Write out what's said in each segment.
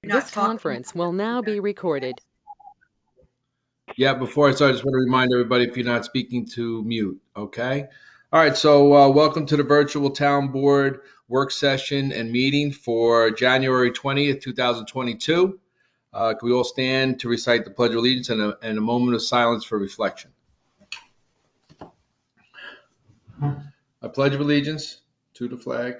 This conference will now be recorded. Yeah, before I start, I just want to remind everybody if you're not speaking to mute, okay? All right, so welcome to the virtual town board work session and meeting for January 20th, 2022. Can we all stand to recite the Pledge of Allegiance and a moment of silence for reflection? I pledge of allegiance to the flag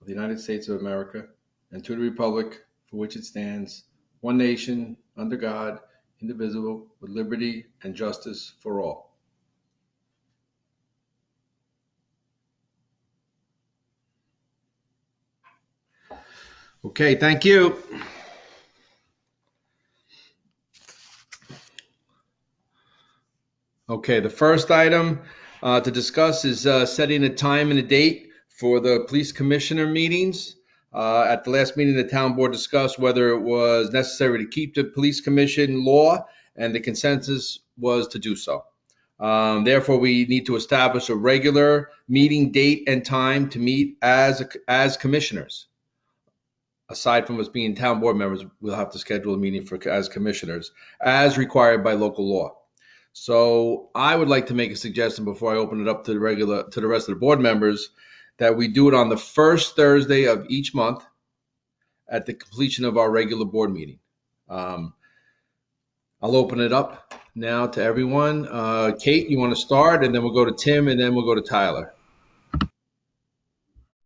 of the United States of America and to the republic for which it stands, one nation, under God, indivisible, with liberty and justice for all. Okay, thank you. Okay, the first item to discuss is setting a time and a date for the police commissioner meetings. At the last meeting, the town board discussed whether it was necessary to keep the police commission law, and the consensus was to do so. Therefore, we need to establish a regular meeting date and time to meet as commissioners. Aside from us being town board members, we'll have to schedule a meeting as commissioners, as required by local law. So I would like to make a suggestion before I open it up to the rest of the board members, that we do it on the first Thursday of each month at the completion of our regular board meeting. I'll open it up now to everyone. Kate, you want to start, and then we'll go to Tim, and then we'll go to Tyler.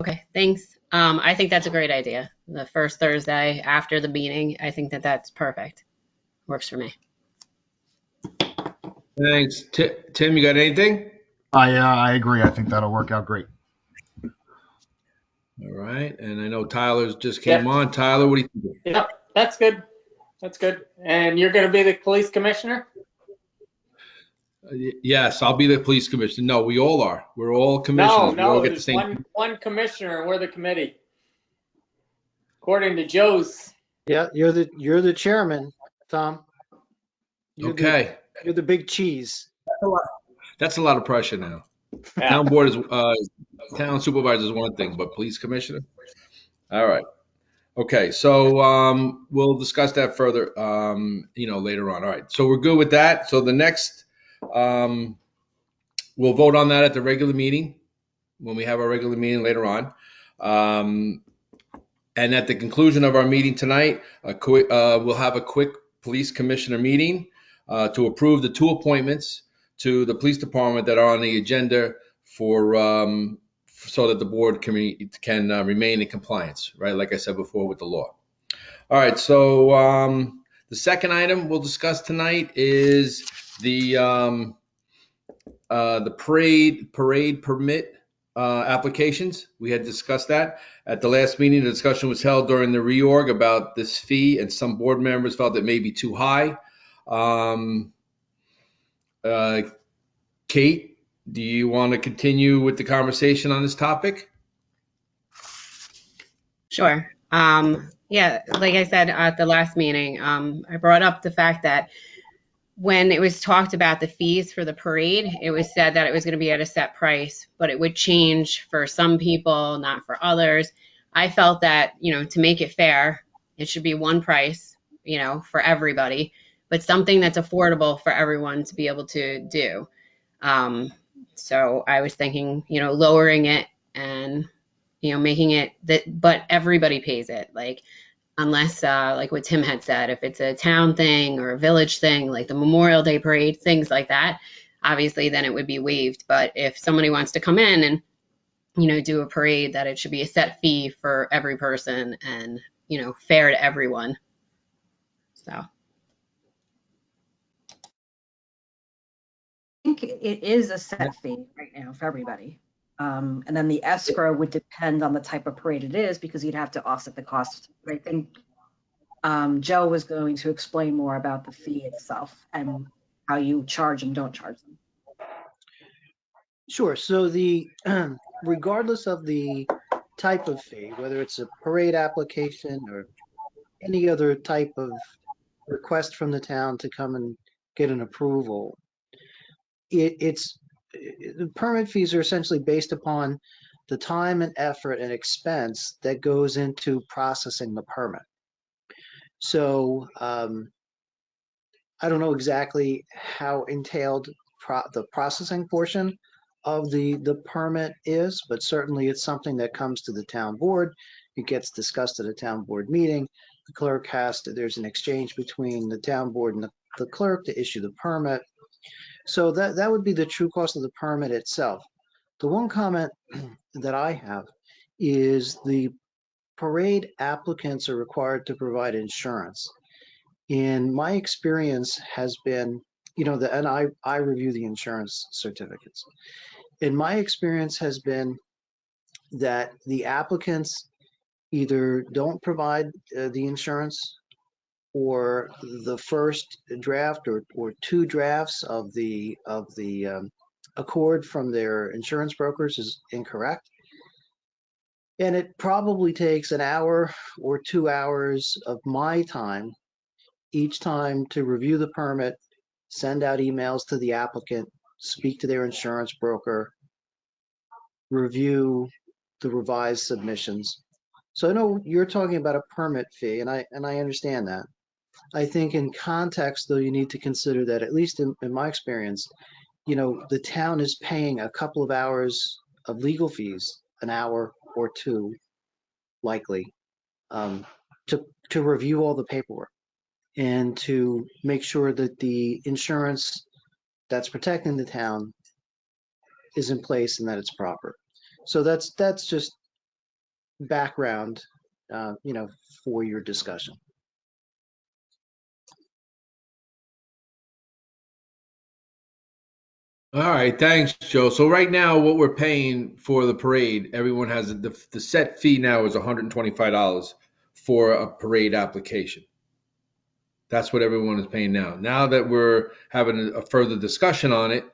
Okay, thanks. I think that's a great idea. The first Thursday after the meeting, I think that's perfect. Works for me. Thanks. Tim, you got anything? I agree. I think that'll work out great. All right. And I know Tyler's just came on. Tyler, what do you think? Yep, that's good. That's good. And you're going to be the police commissioner? Yes, I'll be the police commissioner. No, we all are. We're all commissioners. No, we all get the there's same. one commissioner and we're the committee. According to Joe's. Yeah, you're the chairman, Tom. Okay. You're the big cheese. That's a lot of pressure now. Yeah. Town board is town supervisor is one thing, but police commissioner. All right. Okay, so we'll discuss that further, later on. All right. So we're good with that. So the next, we'll vote on that at the regular meeting when we have our regular meeting later on. And at the conclusion of our meeting tonight, we'll have a quick police commissioner meeting to approve the two appointments to the police department that are on the agenda for so that the board can remain in compliance, right? Like I said before, with the law. All right. So the second item we'll discuss tonight is the parade permit applications. We had discussed that at the last meeting. The discussion was held during the reorg about this fee, and some board members felt it may be too high. Kate, do you want to continue with the conversation on this topic? Sure. Yeah, like I said at the last meeting, I brought up the fact that when it was talked about the fees for the parade, it was said that it was going to be at a set price, but it would change for some people, not for others. I felt that, to make it fair, it should be one price, for everybody, but something that's affordable for everyone to be able to do. So I was thinking, lowering it and, making it that, but everybody pays it. Like, unless, like what Tim had said, if it's a town thing or a village thing, like the Memorial Day parade, things like that, obviously then it would be waived. But if somebody wants to come in and, do a parade, that it should be a set fee for every person and, fair to everyone. So. I think it is a set fee right now for everybody. And then the escrow would depend on the type of parade it is, because you'd have to offset the cost. But I think Joe was going to explain more about the fee itself and how you charge and don't charge them. Sure. So regardless of the type of fee, whether it's a parade application or any other type of request from the town to come and get an approval, the permit fees are essentially based upon the time and effort and expense that goes into processing the permit. So I don't know exactly how entailed the processing portion of the permit is, but certainly it's something that comes to the town board. It gets discussed at a town board meeting. The clerk there's an exchange between the town board and the clerk to issue the permit. So that would be the true cost of the permit itself. The one comment that I have is the parade applicants are required to provide insurance. And my experience has been, and I review the insurance certificates. And my experience has been that the applicants either don't provide the insurance, or the first draft or two drafts of the accord from their insurance brokers is incorrect. And it probably takes an hour or 2 hours of my time each time to review the permit, send out emails to the applicant, speak to their insurance broker, review the revised submissions. So I know you're talking about a permit fee, and I understand that. I think in context, though, you need to consider that, at least in my experience, the town is paying a couple of hours of legal fees, an hour or two, likely, to review all the paperwork and to make sure that the insurance that's protecting the town is in place and that it's proper. So that's just background, for your discussion. All right, thanks, Joe. So right now, what we're paying for the parade, everyone has the set fee now is $125 for a parade application. That's what everyone is paying now. Now that we're having a further discussion on it,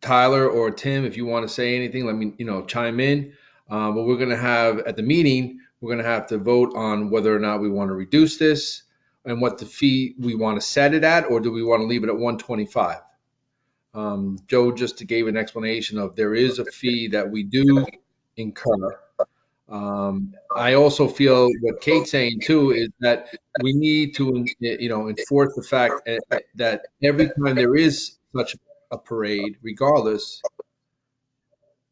Tyler or Tim, if you want to say anything, let me chime in. But we're going to have at the meeting, we're going to have to vote on whether or not we want to reduce this and what the fee we want to set it at, or do we want to leave it at 125? Joe just gave an explanation of there is a fee that we do incur. I also feel what Kate's saying too is that we need to, enforce the fact that every time there is such a parade, regardless,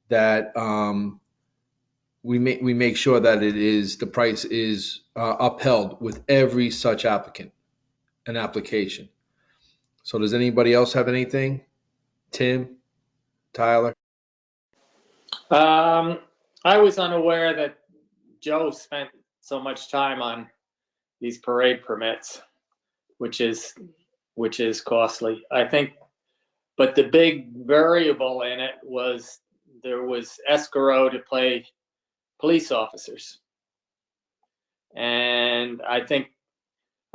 that we make sure that the price is upheld with every such an application. So does anybody else have anything? Tim, Tyler? I was unaware that Joe spent so much time on these parade permits, which is costly, I think. But the big variable in it was there was escrow to pay police officers. And I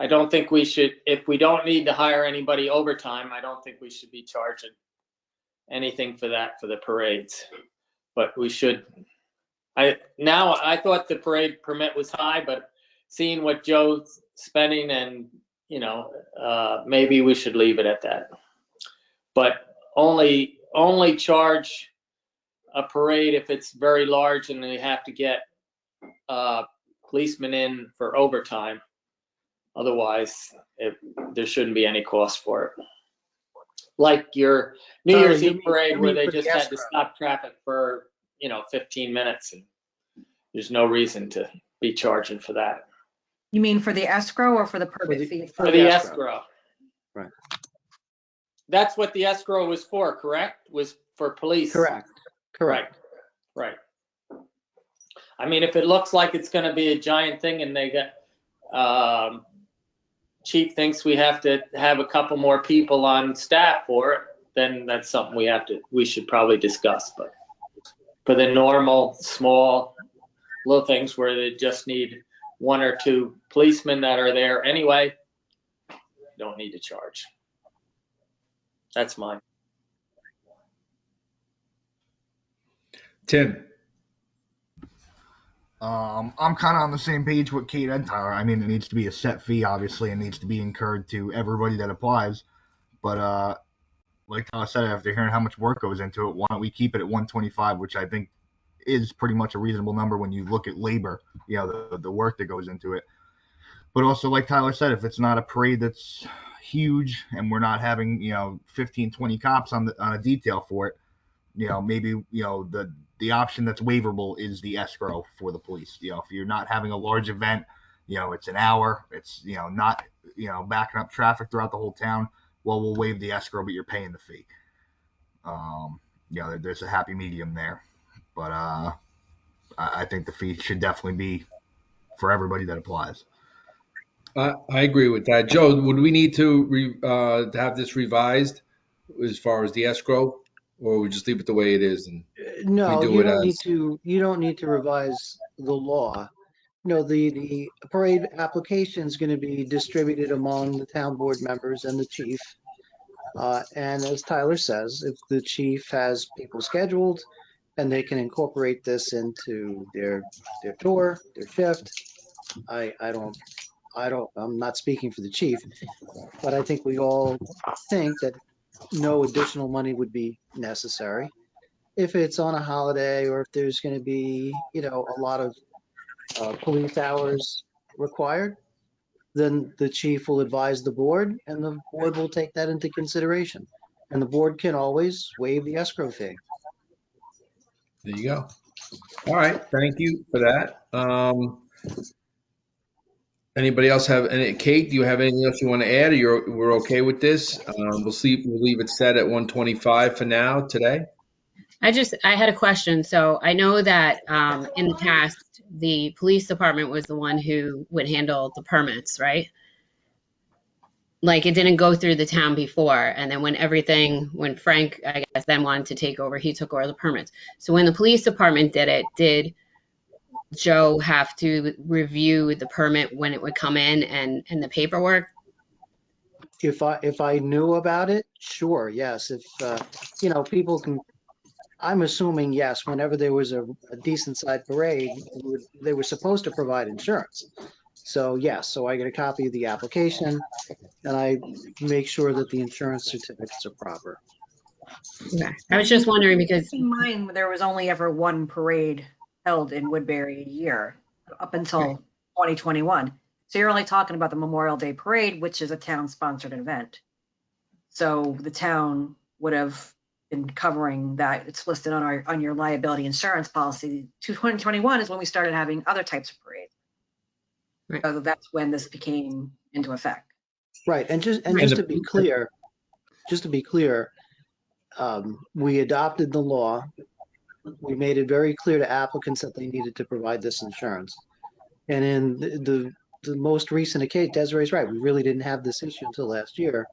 don't think we should, if we don't need to hire anybody overtime, I don't think we should be charging anything for that for the parades. But we should. I thought the parade permit was high, but seeing what Joe's spending, and maybe we should leave it at that. But only charge a parade if it's very large and they have to get policemen in for overtime. Otherwise, there shouldn't be any cost for it. Like your New Year's Eve parade where they just had to stop traffic for 15 minutes, and there's no reason to be charging for that. You mean for the escrow or for the permit fee? For the escrow. Right. That's what the escrow was for, correct? Was for police. Correct. Right. I mean, if it looks like it's going to be a giant thing and they get, chief thinks we have to have a couple more people on staff for it, then that's something we should probably discuss. But for the normal, small, little things where they just need one or two policemen that are there anyway, you don't need to charge. That's mine. Tim. I'm kind of on the same page with Kate and Tyler. I mean, it needs to be a set fee, obviously, and needs to be incurred to everybody that applies. But like Tyler said, after hearing how much work goes into it, why don't we keep it at 125, which I think is pretty much a reasonable number when you look at labor, the work that goes into it. But also, like Tyler said, if it's not a parade that's huge and we're not having, 15, 20 cops on a detail for it, maybe, the option that's waiverable is the escrow for the police. If you're not having a large event, it's an hour, it's, not, backing up traffic throughout the whole town, well, we'll waive the escrow, but you're paying the fee. There's a happy medium there. But I think the fee should definitely be for everybody that applies. I agree with that. Joe, would we need to have this revised as far as the escrow, or we just leave it the way it is and No, we do you it don't as? need to. You don't need to revise the law. No, the parade application is going to be distributed among the town board members and the chief. And as Tyler says, if the chief has people scheduled and they can incorporate this into their tour, their shift, I'm not speaking for the chief, but I think we all think that no additional money would be necessary. If it's on a holiday or if there's going to be, a lot of police hours required, then the chief will advise the board and the board will take that into consideration. And the board can always waive the escrow fee. There you go. All right, thank you for that. Anybody else have any? Kate, do you have anything else you want to add, or we're okay with this? We'll see. We'll leave it set at 125 for now today. I had a question. So I know that in the past, the police department was the one who would handle the permits, right? Like it didn't go through the town before. And then when Frank, I guess, then wanted to take over, he took over the permits. So when the police department did it, did Joe have to review the permit when it would come in and the paperwork? If I knew about it, sure, yes. If people can, I'm assuming yes. Whenever there was a decent sized parade, they were supposed to provide insurance. So yes, so I get a copy of the application and I make sure that the insurance certificates are proper. Okay. I was just wondering because Keep in mind, there was only ever one parade held in Woodbury a year up until 2021. So you're only talking about the Memorial Day Parade, which is a town-sponsored event. So the town would have been covering that. It's listed on your liability insurance policy. 2021 is when we started having other types of parades. Right. So that's when this became into effect. Right, and just to be clear, we adopted the law. We made it very clear to applicants that they needed to provide this insurance. And in the most recent case, Desiree's right, we really didn't have this issue until last year.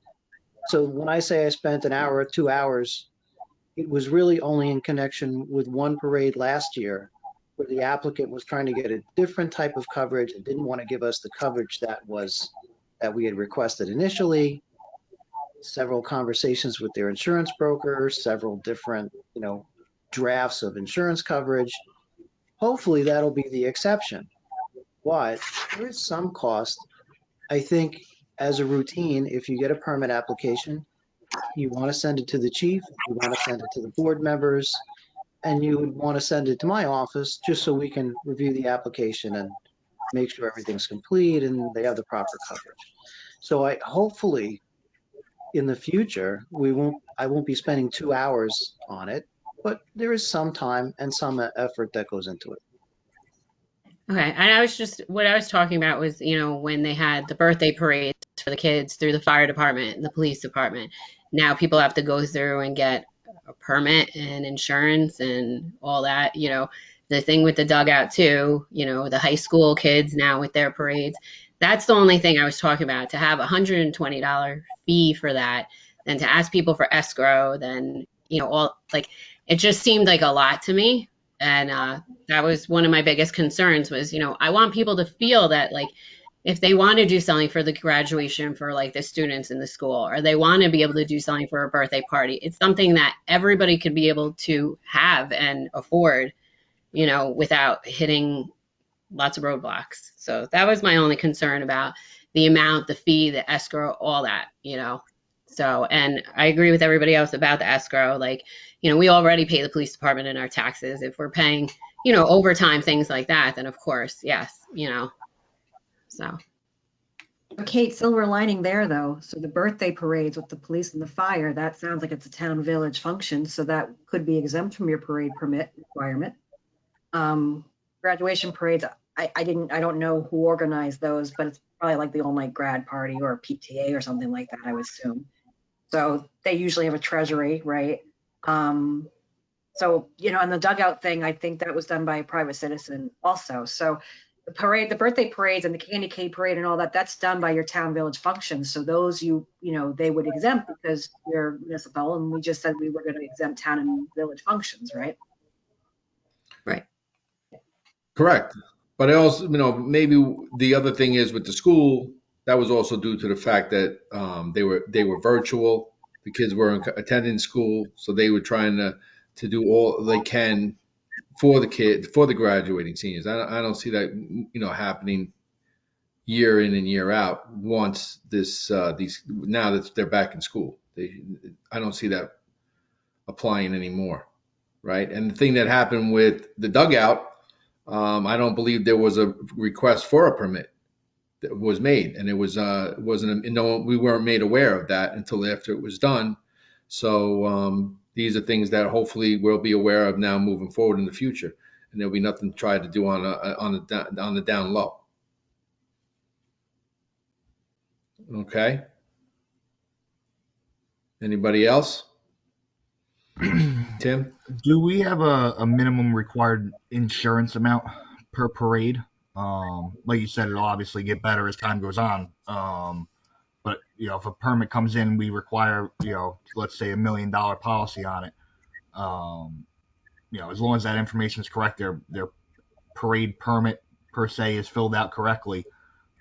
So when I say I spent an hour or 2 hours, it was really only in connection with one parade last year where the applicant was trying to get a different type of coverage and didn't want to give us the coverage that we had requested initially. Several conversations with their insurance broker, several different, drafts of insurance coverage. Hopefully that'll be the exception. But there is some cost. I think as a routine, if you get a permit application, you want to send it to the chief, you want to send it to the board members, and you would want to send it to my office just so we can review the application and make sure everything's complete and they have the proper coverage. So hopefully in the future, I won't be spending 2 hours on it, but there is some time and some effort that goes into it. Okay, and what I was talking about was, when they had the birthday parades for the kids through the fire department and the police department. Now people have to go through and get a permit and insurance and all that, the thing with the dugout too, the high school kids now with their parades. That's the only thing I was talking about, to have $120 fee for that, then to ask people for escrow, then, it just seemed like a lot to me. And that was one of my biggest concerns was, I want people to feel that, like, if they want to do something for the graduation for like the students in the school, or they want to be able to do something for a birthday party, it's something that everybody could be able to have and afford, without hitting lots of roadblocks. So that was my only concern about the amount, the fee, the escrow, all that, So, and I agree with everybody else about the escrow. Like, we already pay the police department in our taxes. If we're paying, overtime, things like that, then of course, yes, so. Kate, silver lining there though. So the birthday parades with the police and the fire, that sounds like it's a town village function. So that could be exempt from your parade permit requirement. Graduation parades, I don't know who organized those, but it's probably like the all night grad party or a PTA or something like that, I would assume. So they usually have a treasury, right? So, and the dugout thing, I think that was done by a private citizen also. So the parade, the birthday parades and the candy cane parade and all that, that's done by your town village functions. So those they would exempt because you're municipal, and we just said we were going to exempt town and village functions, right? Right. Correct. But I also, maybe the other thing is with the school, that was also due to the fact that they were virtual. The kids were attending school, so they were trying to do all they can for the graduating seniors. I don't see that happening year in and year out. Once these now that they're back in school, I don't see that applying anymore, right? And the thing that happened with the dugout, I don't believe there was a request for a permit that was made, and it wasn't. We weren't made aware of that until after it was done. So these are things that hopefully we'll be aware of now moving forward in the future, and there'll be nothing to try to do on the down low. Okay. Anybody else? Tim? Do we have a minimum required insurance amount per parade? Like you said, it'll obviously get better as time goes on. But if a permit comes in, we require, let's say $1 million policy on it. As long as that information is correct, their parade permit per se is filled out correctly.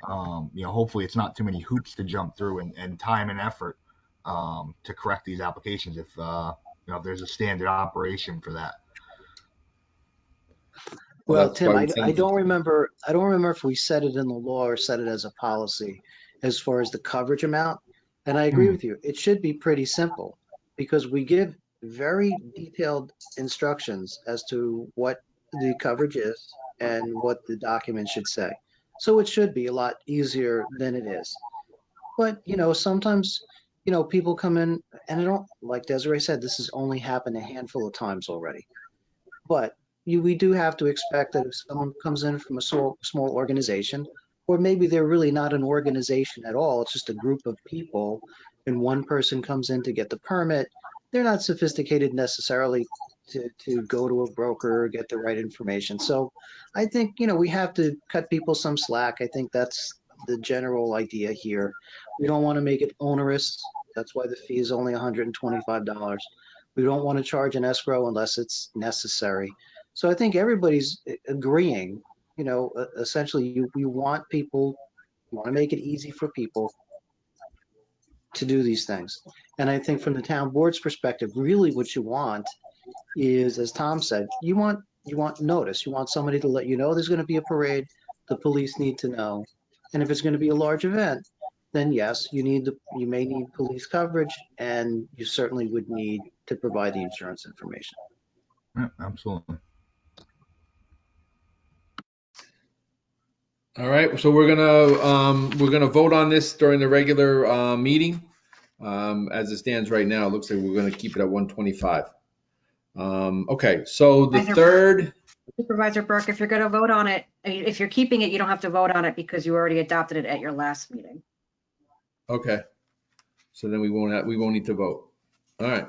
Hopefully it's not too many hoops to jump through and time and effort to correct these applications if there's a standard operation for that. Well, Tim, I don't remember if we said it in the law or said it as a policy as far as the coverage amount. And I agree with you. It should be pretty simple because we give very detailed instructions as to what the coverage is and what the document should say. So it should be a lot easier than it is. But, sometimes, people come in and I don't, like Desiree said, this has only happened a handful of times already. But we do have to expect that if someone comes in from a small organization, or maybe they're really not an organization at all, it's just a group of people, and one person comes in to get the permit, they're not sophisticated necessarily to go to a broker or get the right information. So I think, we have to cut people some slack. I think that's the general idea here. We don't want to make it onerous. That's why the fee is only $125. We don't want to charge an escrow unless it's necessary. So I think everybody's agreeing, essentially we want to make it easy for people to do these things. And I think from the town board's perspective, really what you want is, as Tom said, you want notice. You want somebody to let you know there's going to be a parade. The police need to know. And if it's going to be a large event, then yes, you may need police coverage, and you certainly would need to provide the insurance information. Yeah, absolutely. All right, so we're gonna vote on this during the regular meeting. As it stands right now, it looks like we're gonna keep it at 125. Okay, so the third. Supervisor Burke, if you're going to vote on it, if you're keeping it, you don't have to vote on it because you already adopted it at your last meeting. Okay, so then we won't need to vote. All right.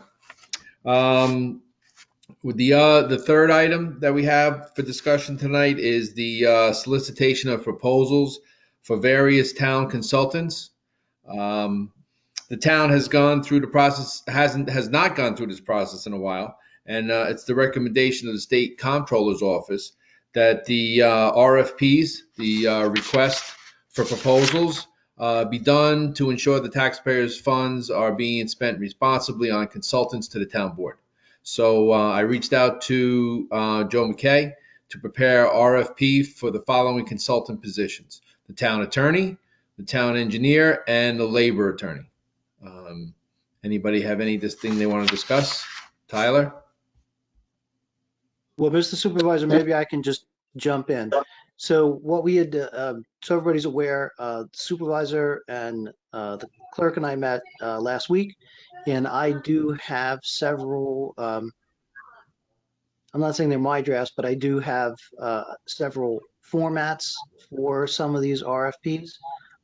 With the third item that we have for discussion tonight is the solicitation of proposals for various town consultants. The town has gone through the process, has not gone through this process in a while, and it's the recommendation of the state comptroller's office that the RFPs, the request for proposals, be done to ensure the taxpayers' funds are being spent responsibly on consultants to the town board. So I reached out to Joe McKay to prepare RFP for the following consultant positions: the town attorney, the town engineer, and the labor attorney. Anybody have anything they want to discuss? Tyler? Well, Mr. Supervisor, maybe I can just jump in. So what we had, so everybody's aware, supervisor and the clerk and I met last week, and I do have several, I'm not saying they're my drafts, but I do have several formats for some of these RFPs.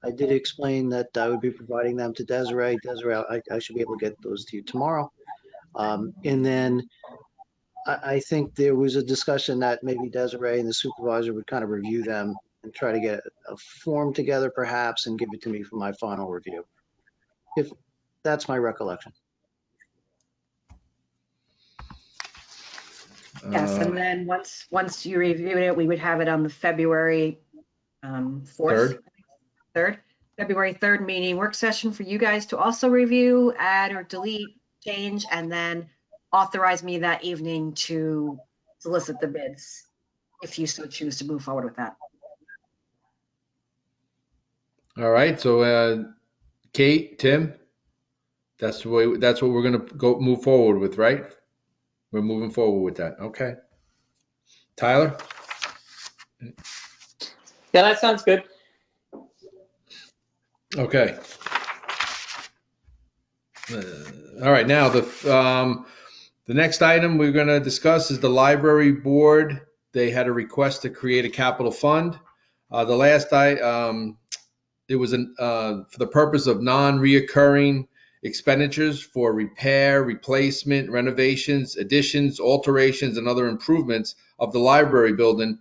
I did explain that I would be providing them to Desiree. Desiree, I should be able to get those to you tomorrow. And then I think there was a discussion that maybe Desiree and the supervisor would kind of review them and try to get a form together perhaps and give it to me for my final review. If that's my recollection. Yes, and then once you review it, we would have it on the February 4th, 3rd, February 3rd meeting work session for you guys to also review, add or delete, change, and then authorize me that evening to solicit the bids if you so choose to move forward with that. All right, so Kate, Tim, that's the way. That's what we're gonna move forward with, right? We're moving forward with that. Okay. Tyler? Yeah, that sounds good. Okay. All right, now the next item we're going to discuss is the library board. They had a request to create a capital fund. The last it was for the purpose of non-reoccurring expenditures for repair, replacement, renovations, additions, alterations, and other improvements of the library building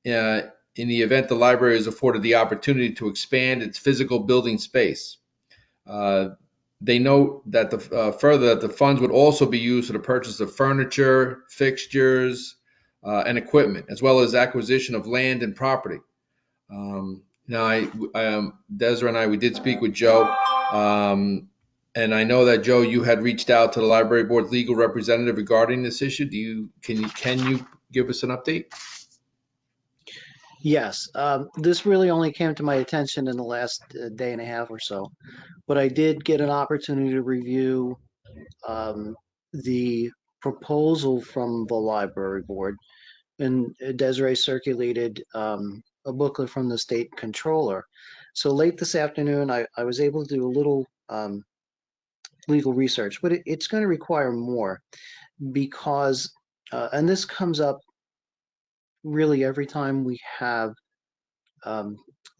in the event the library is afforded the opportunity to expand its physical building space. They note that further that the funds would also be used for the purchase of furniture, fixtures, and equipment, as well as acquisition of land and property. Now, Desiree and I, we did speak with Joe, and I know that Joe, you had reached out to the library board's legal representative regarding this issue. Can you give us an update? Yes, this really only came to my attention in the last day and a half or so, but I did get an opportunity to review the proposal from the library board, and Desiree circulated a booklet from the state controller. So late this afternoon, I was able to do a little legal research, but it's going to require more because, and this comes up really every time we have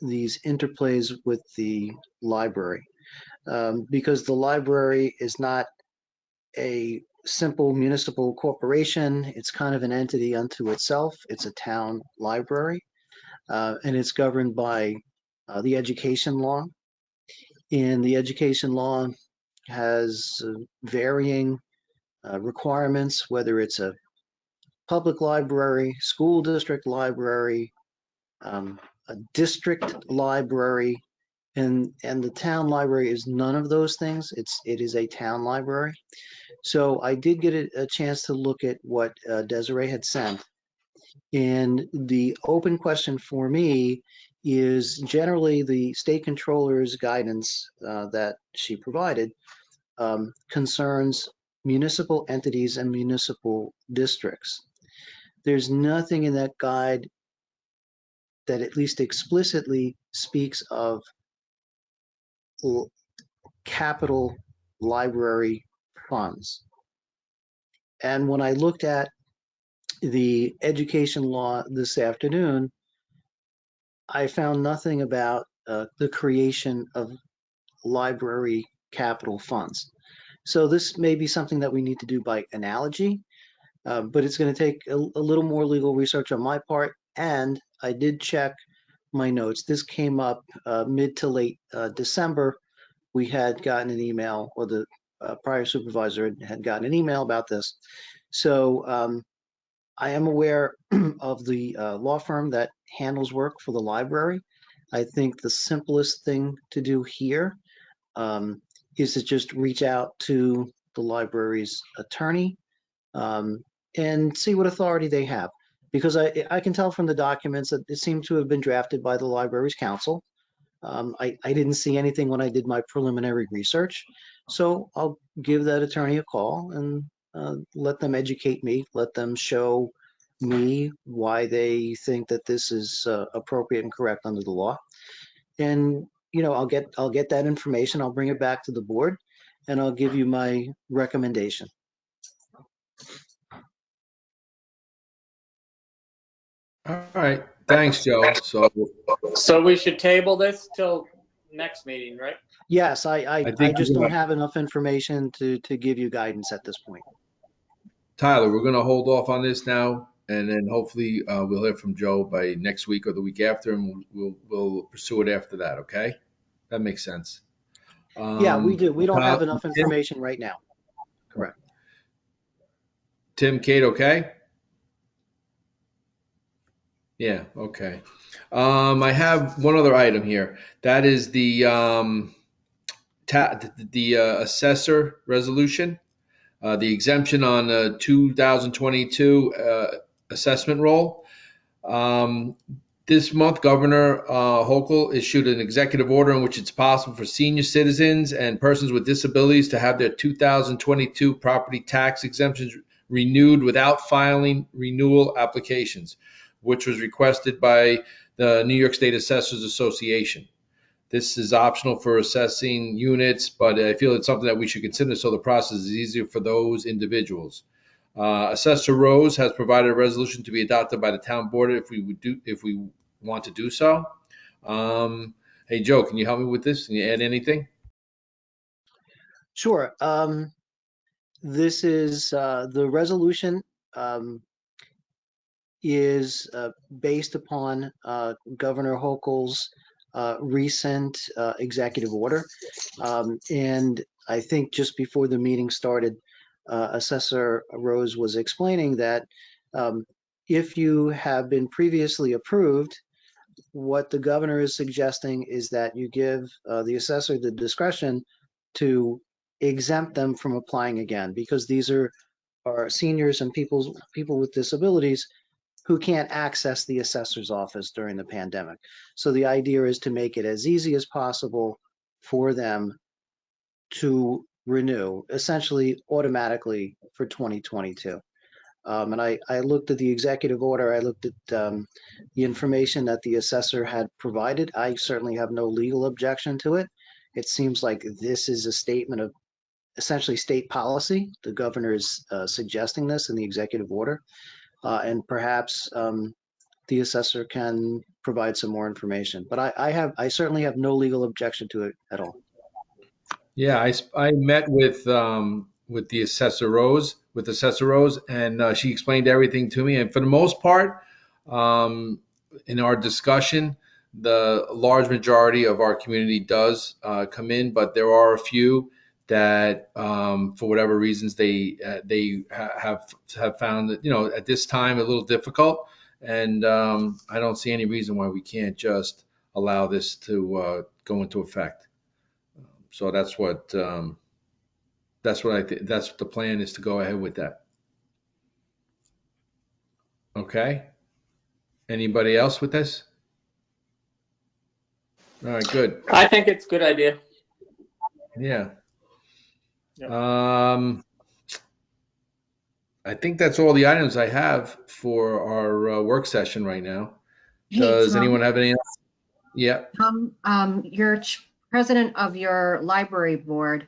these interplays with the library, because the library is not a simple municipal corporation. It's kind of an entity unto itself. It's a town library, and it's governed by the education law. And the education law has varying requirements, whether it's a public library, school district library, a district library, and the town library is none of those things. It is a town library. So I did get a chance to look at what Desiree had sent. And the open question for me is generally the state controller's guidance that she provided concerns municipal entities and municipal districts. There's nothing in that guide that at least explicitly speaks of capital library funds. And when I looked at the education law this afternoon, I found nothing about the creation of library capital funds. So this may be something that we need to do by analogy, but it's going to take a little more legal research on my part. And I did check my notes. This came up mid to late December. We had gotten an email, or the prior supervisor had gotten an email about this. So I am aware of the law firm that handles work for the library. I think the simplest thing to do here is to just reach out to the library's attorney and see what authority they have. Because I can tell from the documents that it seemed to have been drafted by the library's counsel. I didn't see anything when I did my preliminary research. So I'll give that attorney a call and let them educate me, let them show me why they think that this is appropriate and correct under the law. And, I'll get that information. I'll bring it back to the board and I'll give you my recommendation. All right. Thanks, Joe. So we should table this till next meeting, right? Yes, I think just you're don't right. have enough information to give you guidance at this point. Tyler, we're going to hold off on this now, and then hopefully we'll hear from Joe by next week or the week after, and we'll pursue it after that. Okay, that makes sense. Yeah, we do. We don't have enough Tim, information right now. Correct. Kate, okay? Yeah, okay. I have one other item here. That is the assessor resolution. The exemption on the 2022 assessment roll. This month, Governor Hochul issued an executive order in which it's possible for senior citizens and persons with disabilities to have their 2022 property tax exemptions renewed without filing renewal applications, which was requested by the New York State Assessors Association. This is optional for assessing units, but I feel it's something that we should consider so the process is easier for those individuals. Assessor Rose has provided a resolution to be adopted by the town board if we want to do so. Hey, Joe, can you help me with this? Can you add anything? Sure. This is the resolution is based upon Governor Hochul's recent executive order. And I think just before the meeting started, Assessor Rose was explaining that if you have been previously approved, what the governor is suggesting is that you give the assessor the discretion to exempt them from applying again, because these are seniors and people with disabilities who can't access the assessor's office during the pandemic. So the idea is to make it as easy as possible for them to renew, essentially automatically for 2022. And I looked at the executive order. I looked at the information that the assessor had provided. I certainly have no legal objection to it. It seems like this is a statement of essentially state policy. The governor is suggesting this in the executive order. And perhaps the assessor can provide some more information. But I certainly have no legal objection to it at all. Yeah, I met with the Assessor Rose, and she explained everything to me. And for the most part, in our discussion, the large majority of our community does come in, but there are a few that, for whatever reasons, they have found that at this time a little difficult. And I don't see any reason why we can't just allow this to go into effect. So that's what I think. That's what the plan is, to go ahead with that. Okay. Anybody else with this? All right, good. I think it's a good idea. Yeah. Yep. I think that's all the items I have for our work session right now. Hey, Does Tom. anyone have any else? Yeah. Your president of your library board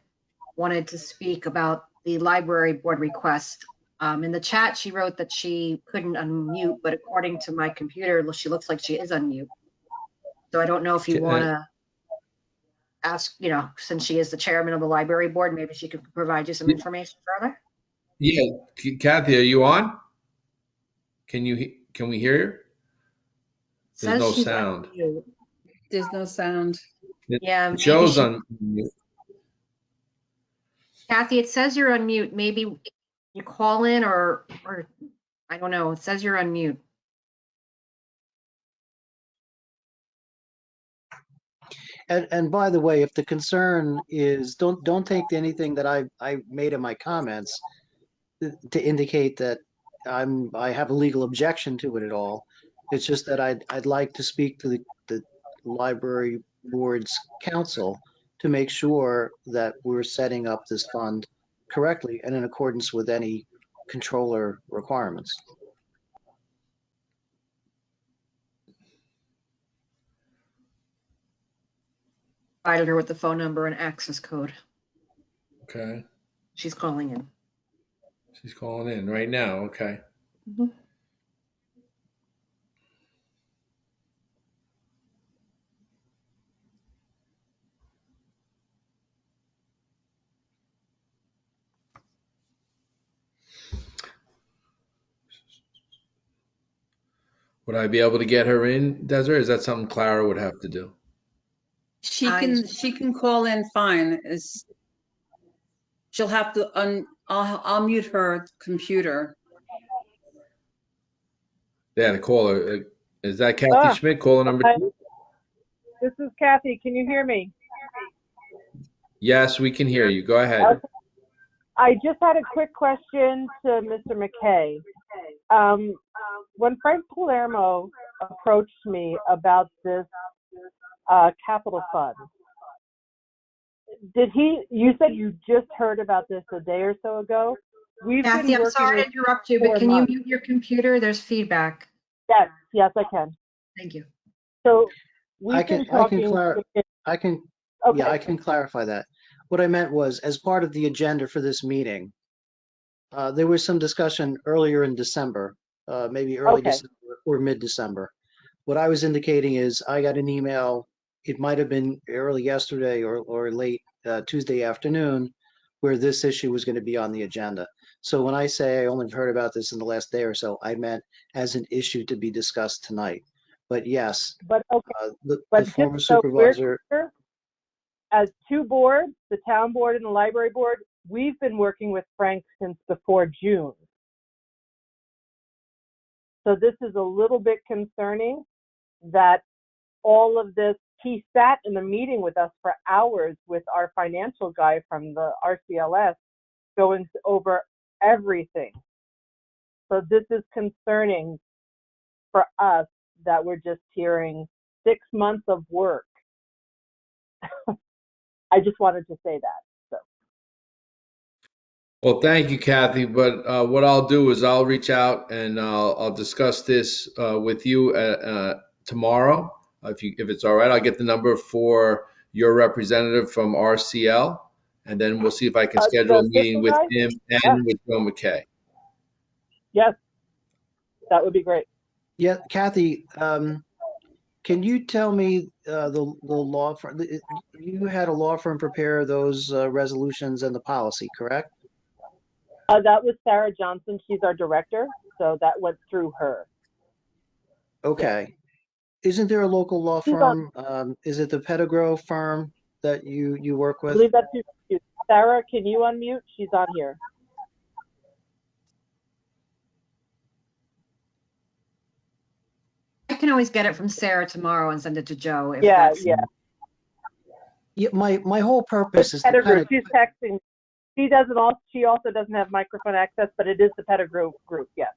wanted to speak about the library board request. In the chat, she wrote that she couldn't unmute, but according to my computer, she looks like she is unmute. So I don't know if you want to ask, since she is the chairman of the library board, maybe she could provide you some information further. Yeah. Kathy, are you on? Can we hear you? There's no sound. There's no sound. Yeah. It shows on mute. Kathy, it says you're on mute. Maybe you call in or I don't know. It says you're on mute. And by the way, if the concern is, don't take anything that I made in my comments to indicate that I have a legal objection to it at all. It's just that I'd like to speak to the library board's counsel to make sure that we're setting up this fund correctly and in accordance with any controller requirements. Provided her with the phone number and access code. Okay. She's calling in. She's calling in right now. Okay. Mhm. Would I be able to get her in, Desiree? Is that something Clara would have to do? She can call in fine. She'll have to I'll mute her computer. Yeah, the caller. Is that Kathy Schmidt, caller number Hi, 2? this is Kathy. Can you hear me? Yes, we can hear you. Go ahead. Okay. I just had a quick question to Mr. McKay. When Frank Palermo approached me about this capital fund, you said you just heard about this a day or so ago? We've Kathy, been I'm working sorry to with interrupt you, but 4 can you months. mute your computer? There's feedback. Yes, I can. Thank you. So I we've been can talking. Yeah, I can clarify that. What I meant was, as part of the agenda for this meeting, there was some discussion earlier in December, maybe early Okay. December or mid-December. What I was indicating is I got an email, it might have been early yesterday or late Tuesday afternoon, where this issue was going to be on the agenda. So when I say I only heard about this in the last day or so, I meant as an issue to be discussed tonight. But yes, But okay. the But former just so we're supervisor, clear, as 2 boards, the town board and the library board, we've been working with Frank since before June. So this is a little bit concerning that all of this, he sat in a meeting with us for hours with our financial guy from the RCLS going over everything. So this is concerning for us that we're just hearing 6 months of work. I just wanted to say that. So. Well, thank you, Kathy. But what I'll do is I'll reach out and I'll discuss this with you tomorrow. If it's all right, I'll get the number for your representative from RCL, and then we'll see if I can schedule a The meeting with guy? him and Yes. with Joe McKay. Yes, that would be great. yeah, Kathy, can you tell me the law firm, you had a law firm prepare those resolutions and the policy, correct? That was Sarah Johnson. She's our director, so that went through her. Okay. Isn't there a local law She's on, firm? Is it the Pettigrew firm that you work I with? believe that's you. Sarah, can you unmute? She's on here. I can always get it from Sarah tomorrow and send it to Joe if Yeah, that's. yeah. Yeah, my whole purpose is to Pettigrew. kind of, She's texting. She also doesn't have microphone access, but it is the Pettigrew group. Yes.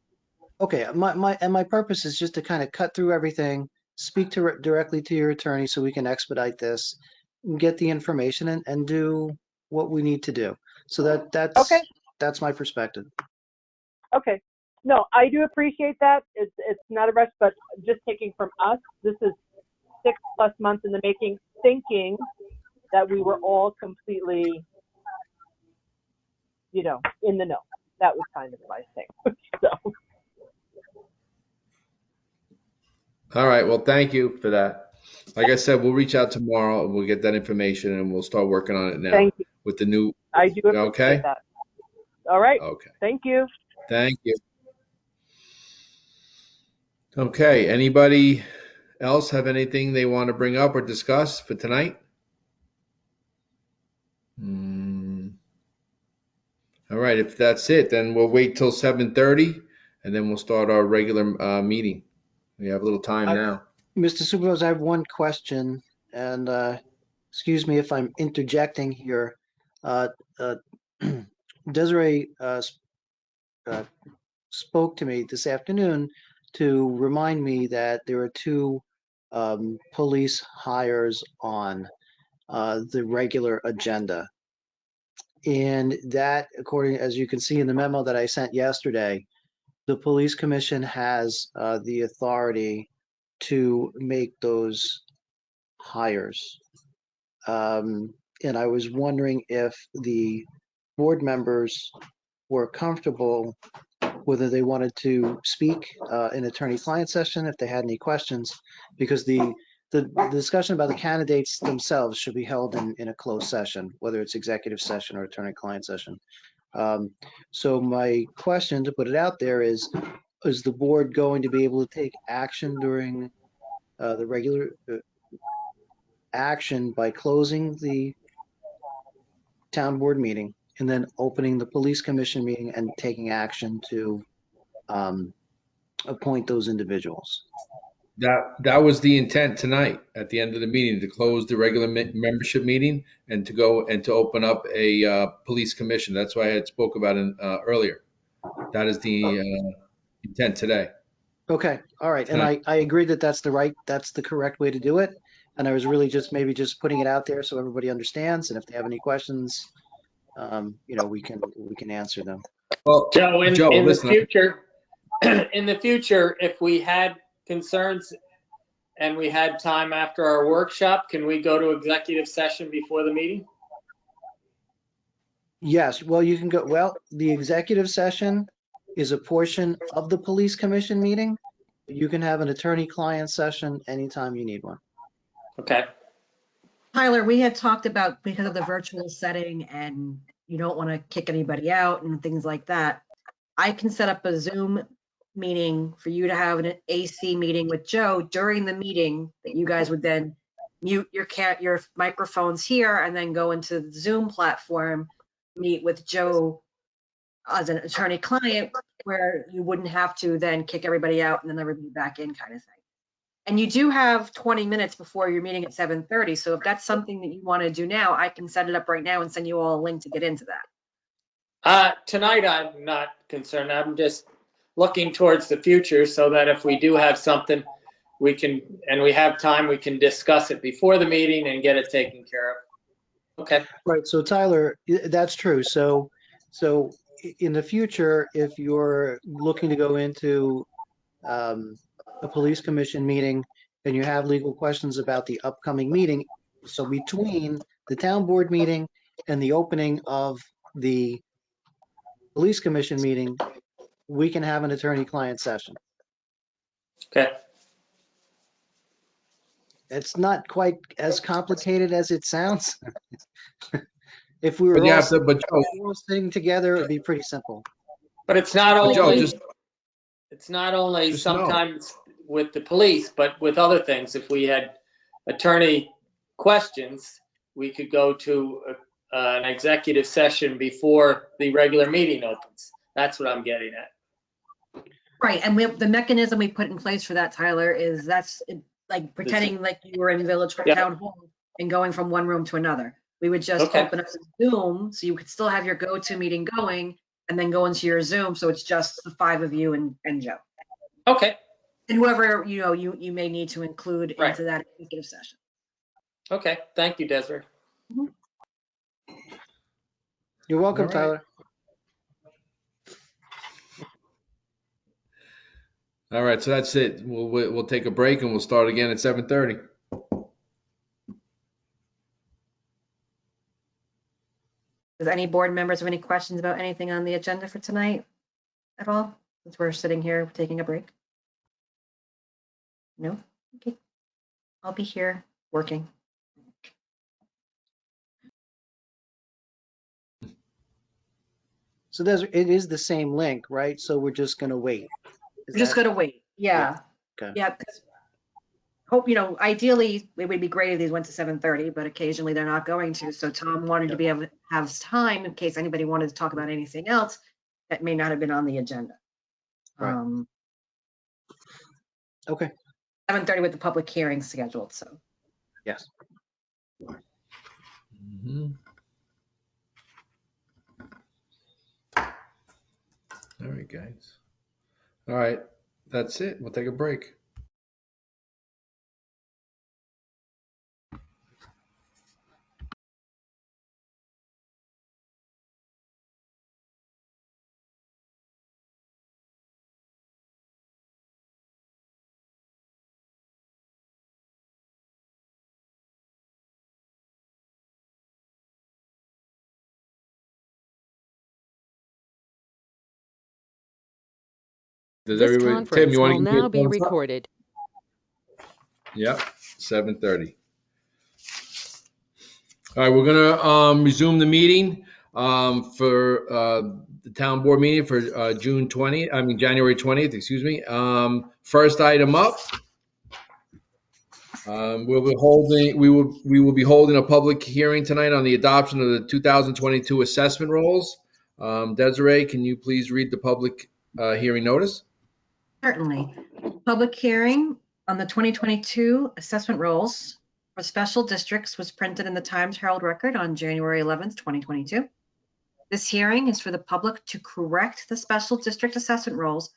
okay, my purpose is just to kind of cut through everything, speak directly to your attorney so we can expedite this, and get the information and do what we need to do. So Okay. that's my perspective. Okay. No, I do appreciate that. It's not a rush, but just taking from us, this is 6+ months in the making, thinking that we were all completely, in the know. That was kind of my thing. So. All right. Well, thank you for that. Like I said, we'll reach out tomorrow and we'll get that information and we'll start working on it now Thank you. with the new. I do appreciate Okay. that. All right. Okay. Thank you. Thank you. Okay. Anybody else have anything they want to bring up or discuss for tonight? All right. If that's it, then we'll wait till 7:30 and then we'll start our regular meeting. We have a little time now. Mr. Supervisor, I have one question, and excuse me if I'm interjecting here. Uh, uh, Desiree spoke to me this afternoon to remind me that there are 2 police hires on the regular agenda. And that, according, as you can see in the memo that I sent yesterday, the police commission has the authority to make those hires. And I was wondering if the board members were comfortable whether they wanted to speak in attorney-client session, if they had any questions, because the discussion about the candidates themselves should be held in a closed session, whether it's executive session or attorney-client session. So my question, to put it out there, is the board going to be able to take action during the regular action by closing the town board meeting and then opening the police commission meeting and taking action to appoint those individuals? That was the intent tonight at the end of the meeting, to close the regular membership meeting and to go and to open up a police commission. That's why I had spoke about it earlier. That is the intent today. Okay, all right. And I agree that that's the correct way to do it. And I was really maybe just putting it out there so everybody understands. And if they have any questions, we can answer them. Well, Joe, in listen, the future, if we had concerns and we had time after our workshop, can we go to executive session before the meeting? Yes, well, you can go. Well, the executive session is a portion of the police commission meeting. You can have an attorney-client session anytime you need one. Okay. Tyler, we had talked about, because of the virtual setting and you don't want to kick anybody out and things like that, I can set up a Zoom meeting for you to have an AC meeting with Joe during the meeting, that you guys would then mute your microphones here and then go into the Zoom platform, meet with Joe as an attorney-client, where you wouldn't have to then kick everybody out and then everybody back in, kind of thing. And you do have 20 minutes before your meeting at 7:30. So if that's something that you want to do now, I can set it up right now and send you all a link to get into that. Tonight, I'm not concerned. I'm just looking towards the future so that if we do have something, we can, and we have time, we can discuss it before the meeting and get it taken care of. Okay. Right. So Tyler, that's true. So in the future, if you're looking to go into a police commission meeting and you have legal questions about the upcoming meeting, so between the town board meeting and the opening of the police commission meeting, we can have an attorney-client session. Okay. It's not quite as complicated as it sounds. If we were all sitting together, it'd be pretty simple. But it's not only, Joe, it's not only just sometimes with the police, but with other things. If we had attorney questions, we could go to an executive session before the regular meeting opens. That's what I'm getting at. Right, and the mechanism we put in place for that, Tyler, is like pretending like you were in Village Town Hall and going from one room to another. We would just open up Zoom, so you could still have your go-to meeting going and then go into your Zoom, so it's just the 5 of you and Joe. Okay. And whoever, you may need to include into that executive session. Okay, thank you, Desiree. Mm-hmm. You're welcome, Tyler. All right, so that's it. We'll take a break and we'll start again at 7:30. Does any board members have any questions about anything on the agenda for tonight at all, since we're sitting here taking a break? No? Okay. I'll be here working. So it is the same link, right? So we're just going to wait. We're just going to wait. Yeah. Okay. Yeah. Hope, ideally it would be great if these went to 7:30, but occasionally they're not going to. So Tom wanted to be able to have time in case anybody wanted to talk about anything else that may not have been on the agenda. Right. Okay. 7:30 with the public hearing scheduled. So. Yes. Mm-hmm. All right, guys. All right, that's it. We'll take a break. Does This everybody, Tim, conference you want will to give me now a be thumbs up? recorded. Yep, 7:30. All right, we're gonna resume the meeting for the town board meeting for January 20th, excuse me. First item up, we will be holding a public hearing tonight on the adoption of the 2022 assessment rolls. Desiree, can you please read the public hearing notice? Certainly. Public hearing on the 2022 assessment rolls for special districts was printed in the Times Herald Record on January 11th, 2022. This hearing is for the public to correct the special district assessment rolls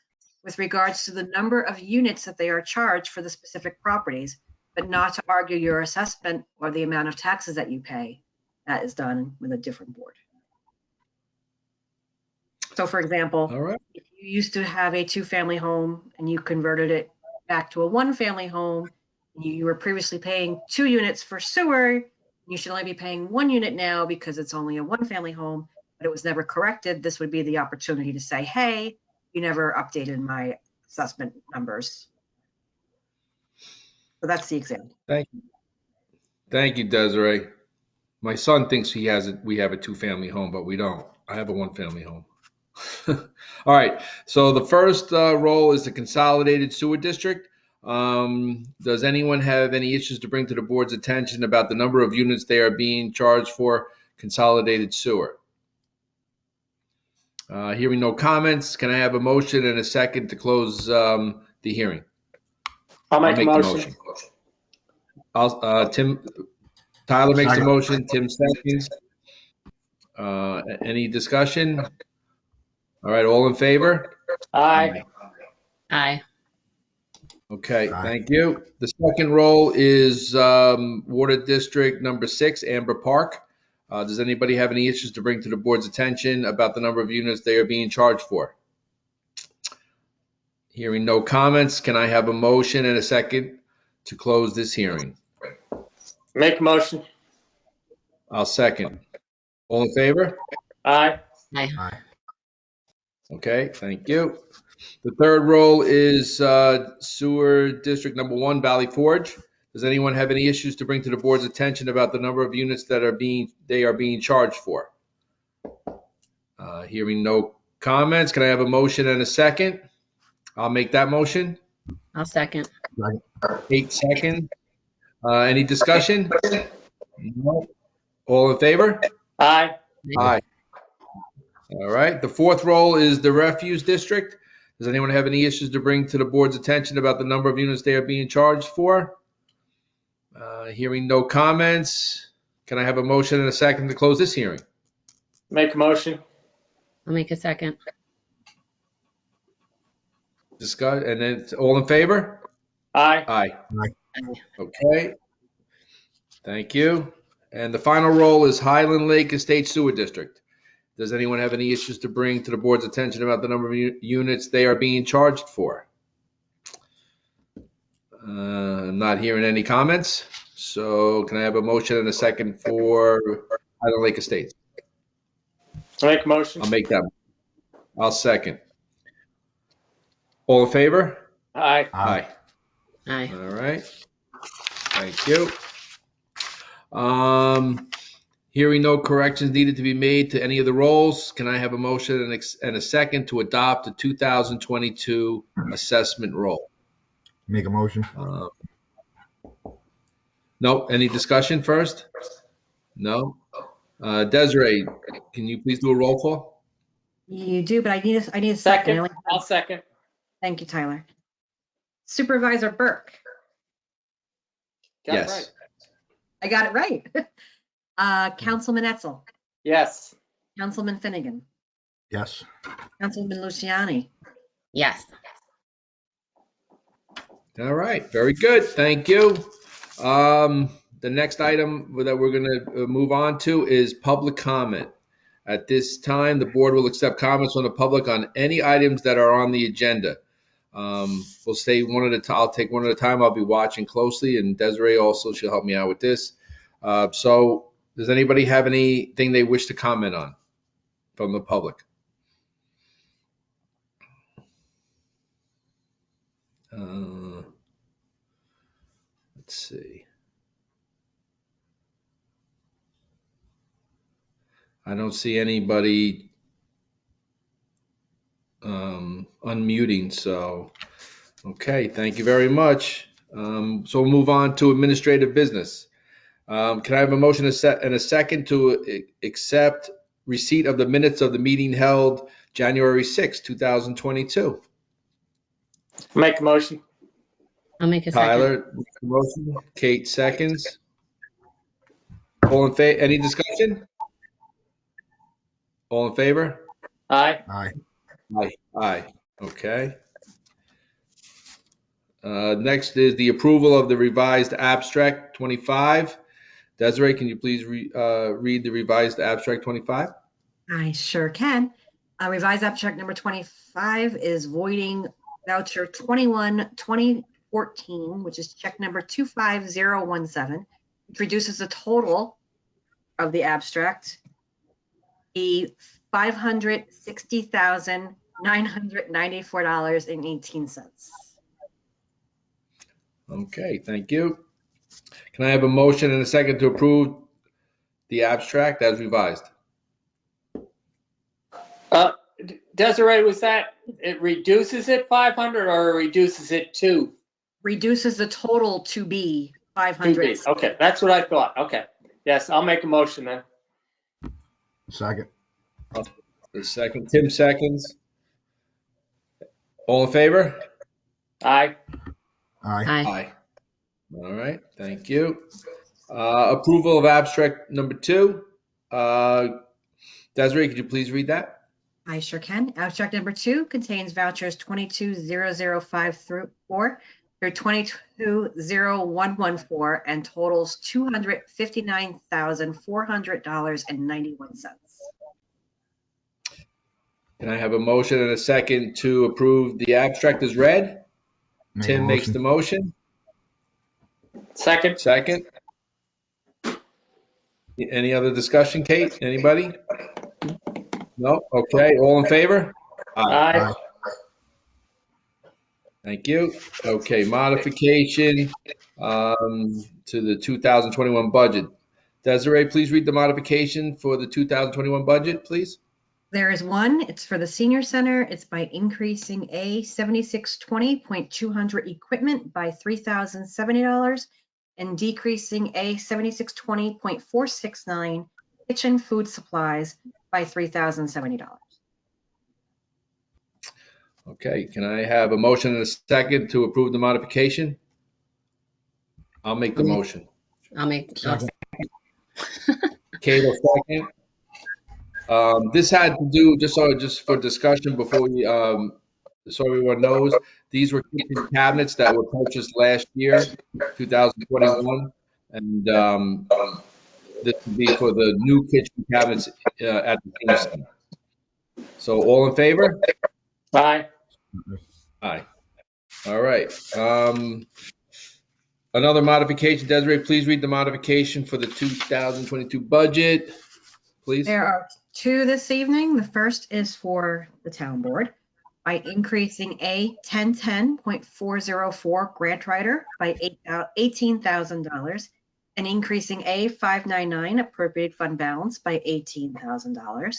with regards to the number of units that they are charged for the specific properties, but not to argue your assessment or the amount of taxes that you pay. That is done with a different board. So for example, All right. if you used to have a 2-family home and you converted it back to a 1-family home, you were previously paying 2 units for sewer, you should only be paying 1 unit now because it's only a 1-family home, but it was never corrected. This would be the opportunity to say, hey, you never updated my assessment numbers. So that's the example. Thank you. Thank you, Desiree. My son thinks we have a 2-family home, but we don't. I have a 1-family home. All right. So the first roll is the consolidated sewer district. Does anyone have any issues to bring to the board's attention about the number of units they are being charged for consolidated sewer? Hearing no comments, can I have a motion and a second to close the hearing? I'll make a the motion. Tyler makes the Second. motion, Tim seconds. Any discussion? All right, all in favor? Aye. Aye. Okay, Aye. thank you. The second roll is Water District number 6, Amber Park. Does anybody have any issues to bring to the board's attention about the number of units they are being charged for? Hearing no comments, can I have a motion and a second to close this hearing? Make a motion. I'll second. All in favor? Aye. Aye. Aye. Okay, thank you. The third roll is Sewer District number 1, Valley Forge. Does anyone have any issues to bring to the board's attention about the number of units that they are being charged for? Hearing no comments, can I have a motion and a second? I'll make that motion. I'll second. 8 seconds. Any discussion? No. All in favor? Aye. Aye. All right. The fourth roll is the Refuse District. Does anyone have any issues to bring to the board's attention about the number of units they are being charged for? Hearing no comments, can I have a motion and a second to close this hearing? Make a motion. I'll make a second. Discuss, and then all in favor? Aye. Aye. Okay. Thank you. And the final roll is Highland Lake Estate Sewer District. Does anyone have any issues to bring to the board's attention about the number of units they are being charged for? I'm not hearing any comments. So can I have a motion and a second for Highland Lake Estates? Make a motion. I'll make that. I'll second. All in favor? Aye. Aye. Aye. All right. Thank you. Hearing no corrections needed to be made to any of the rolls, can I have a motion and a second to adopt the 2022 assessment roll? Make a motion. No. Any discussion first? No. Desiree, can you please do a roll call? You do, but I need a second. Second. I'll second. Thank you, Tyler. Supervisor Burke. Got it Yes. right. I got it right. Councilman Etzel, Yes. Councilman Finnegan, Yes. Councilman Luciani, Yes. All right. Very good. Thank you. The next item that we're going to move on to is public comment. At this time, the board will accept comments from the public on any items that are on the agenda. We'll say one at a time. I'll take one at a time. I'll be watching closely, and Desiree also, she'll help me out with this. So does anybody have anything they wish to comment on from the public? Let's see. I don't see anybody unmuting, so okay, thank you very much. So we'll move on to administrative business. Can I have a motion and a second to accept receipt of the minutes of the meeting held January 6, 2022? Make a motion. I'll make a second. Tyler, motion. Kate, seconds. All in favor? Any discussion? All in favor? Aye. Aye. Aye. Aye. Okay. Next is the approval of the revised abstract 25. Desiree, can you please read the revised abstract 25? I sure can. Revised abstract number 25 is voiding voucher 21 2014, which is check number 25017, which reduces the total of the abstract be $560,994.18. Okay, thank you. Can I have a motion and a second to approve the abstract as revised? Desiree, was that, it reduces it 500 or reduces it to? Reduces the total to be 500. 2B. Okay, that's what I thought. Okay. Yes, I'll make a motion then. Second. The second, Tim seconds. All in favor? Aye. Aye. Aye. All right, thank you. Approval of abstract number 2. Desiree, could you please read that? I sure can. Abstract number 2 contains vouchers 220054 through 220114 and totals $259,400.91. Can I have a motion and a second to approve the abstract as read? Tim makes the motion. Second. Second. Any other discussion, Kate? Anybody? No? Okay, all in favor? Aye. Thank you. Okay, modification to the 2021 budget. Desiree, please read the modification for the 2021 budget, please. There is one. It's for the senior center. It's by increasing a 7620.200 equipment by $3,070 and decreasing a 7620.469 kitchen food supplies by $3,070. Okay, can I have a motion and a second to approve the modification? I'll make the motion. I'll make the second. Kate will second. This had to do, just for discussion before we, so everyone knows, these were kitchen cabinets that were purchased last year, 2021. And this would be for the new kitchen cabinets at the senior center. So all in favor? Aye. Aye. All right. Another modification. Desiree, please read the modification for the 2022 budget, please. There are two this evening. The first is for the town board by increasing a 1010.404 grant writer by $18,000 and increasing a 599 appropriate fund balance by $18,000.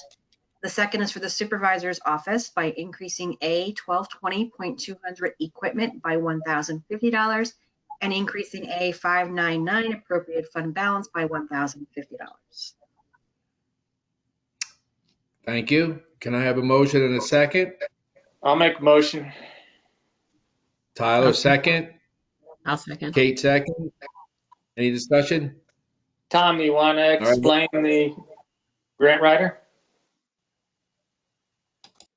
The second is for the supervisor's office by increasing a 1220.200 equipment by $1,050 and increasing a 599 appropriate fund balance by $1,050. Thank you. Can I have a motion and a second? I'll make a motion. Tyler, second. I'll second. Kate, second. Any discussion? Tom, you want to explain the grant writer?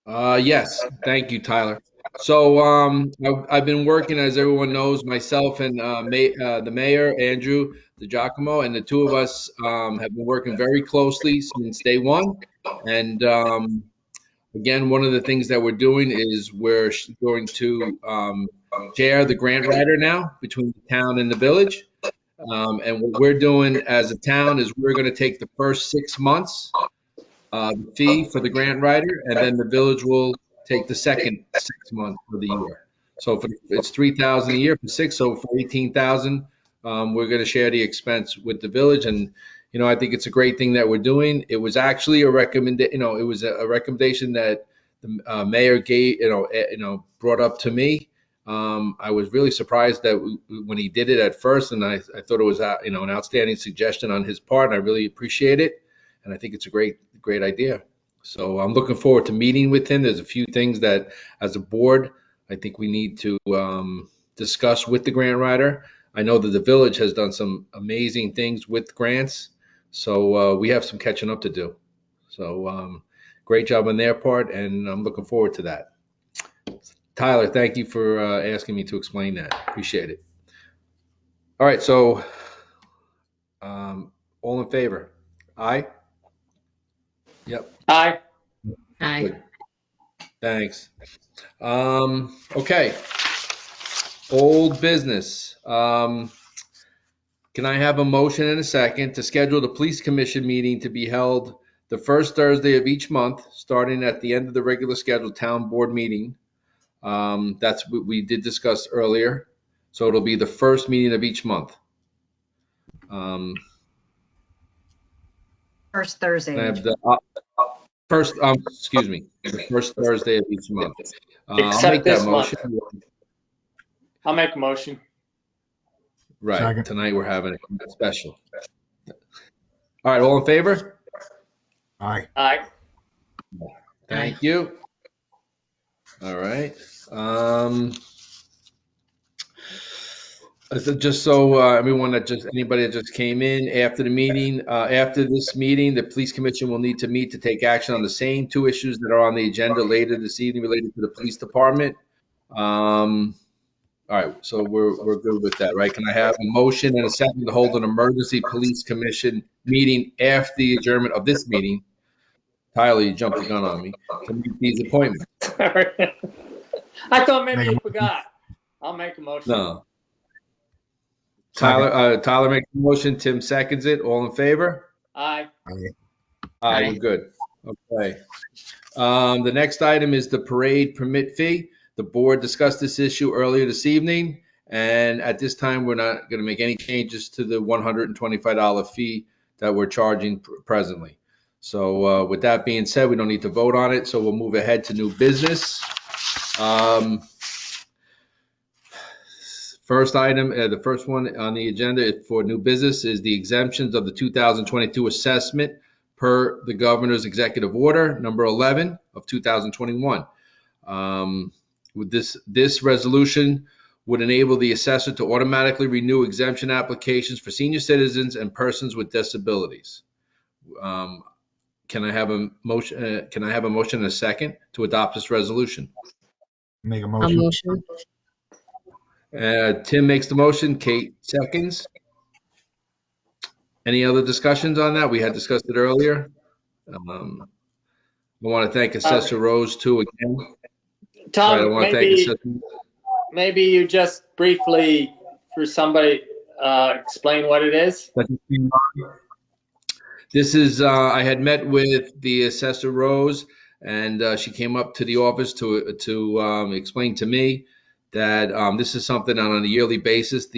Yes. Thank you, Tyler. So I've been working, as everyone knows, myself and the mayor, Andrew DiGiacomo, and the two of us have been working very closely since day one. And again, one of the things that we're doing is we're going to share the grant writer now between the town and the village. And what we're doing as a town is we're going to take the first 6 months fee for the grant writer, and then the village will take the second 6 months for the year. So if it's 3,000 a year for 6, so for 18,000, we're going to share the expense with the village. And, I think it's a great thing that we're doing. It was actually a recommendation that the mayor gave, brought up to me. I was really surprised that when he did it at first, and I thought it was, an outstanding suggestion on his part. And I really appreciate it. And I think it's a great idea. So I'm looking forward to meeting with him. There's a few things that as a board, I think we need to discuss with the grant writer. I know that the village has done some amazing things with grants. So we have some catching up to do. So great job on their part, and I'm looking forward to that. Tyler, thank you for asking me to explain that. Appreciate it. All right, so all in favor? Aye? Yep. Aye. Aye. Good. Thanks. Okay. Old business. Can I have a motion and a second to schedule the police commission meeting to be held the first Thursday of each month, starting at the end of the regular scheduled town board meeting? That's what we did discuss earlier. So it'll be the first meeting of each month. First Thursday. I have the the first Thursday of each month. I'll make that motion. I'll make a motion. Right. Second. Tonight we're having a special. All right. All in favor? Aye. Aye. Thank you. All right. Just so everyone anybody that just came in after the meeting, after this meeting, the police commission will need to meet to take action on the same 2 issues that are on the agenda later this evening related to the police department. All right, so we're good with that, right? Can I have a motion and a second to hold an emergency police commission meeting after the adjournment of this meeting? Tyler, you jumped the gun on me to make these appointments. I thought maybe you forgot. I'll make a motion. No. Tyler makes the motion. Tim seconds it. All in favor? Aye. Aye, we're good. Okay. The next item is the parade permit fee. The board discussed this issue earlier this evening, and at this time, we're not going to make any changes to the $125 fee that we're charging presently. So with that being said, we don't need to vote on it, so we'll move ahead to new business. First item, the first one on the agenda for new business is the exemptions of the 2022 assessment per the governor's executive order, number 11 of 2021. With this resolution would enable the assessor to automatically renew exemption applications for senior citizens and persons with disabilities. Can I have a motion? Can I have a motion and a second to adopt this resolution? Make a A motion. motion. Tim makes the motion. Kate seconds. Any other discussions on that? We had discussed it earlier. I want to thank Assessor Rose too again. Tom, I want to thank maybe you just briefly, for somebody, explain what it is. This is, I had met with the Assessor Rose, and she came up to the office to explain to me that this is something on a yearly basis.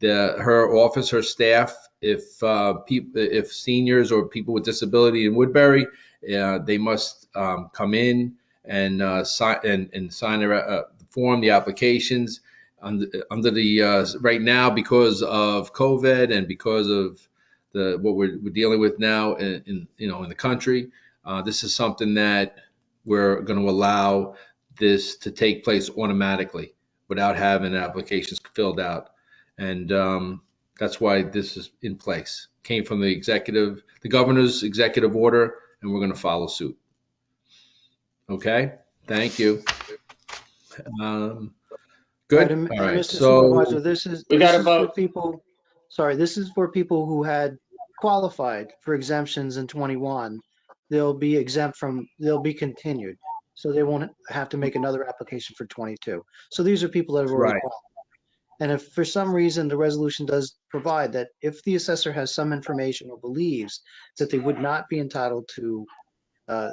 Her office, her staff, if seniors or people with disability in Woodbury, they must come in and sign the form, the applications under the right now because of COVID and because of what we're dealing with now in the country. This is something that we're going to allow this to take place automatically without having applications filled out, and that's why this is in place. Came from the governor's executive order, and we're going to follow suit. Okay, thank you. Good. All right, right. Mr. So Supervisor, this is for people. Sorry, this is for people who had qualified for exemptions in 21. They'll be they'll be continued. So they won't have to make another application for 22. So these are people that have already qualified. And if for some reason the resolution does provide that if the assessor has some information or believes that they would not be entitled to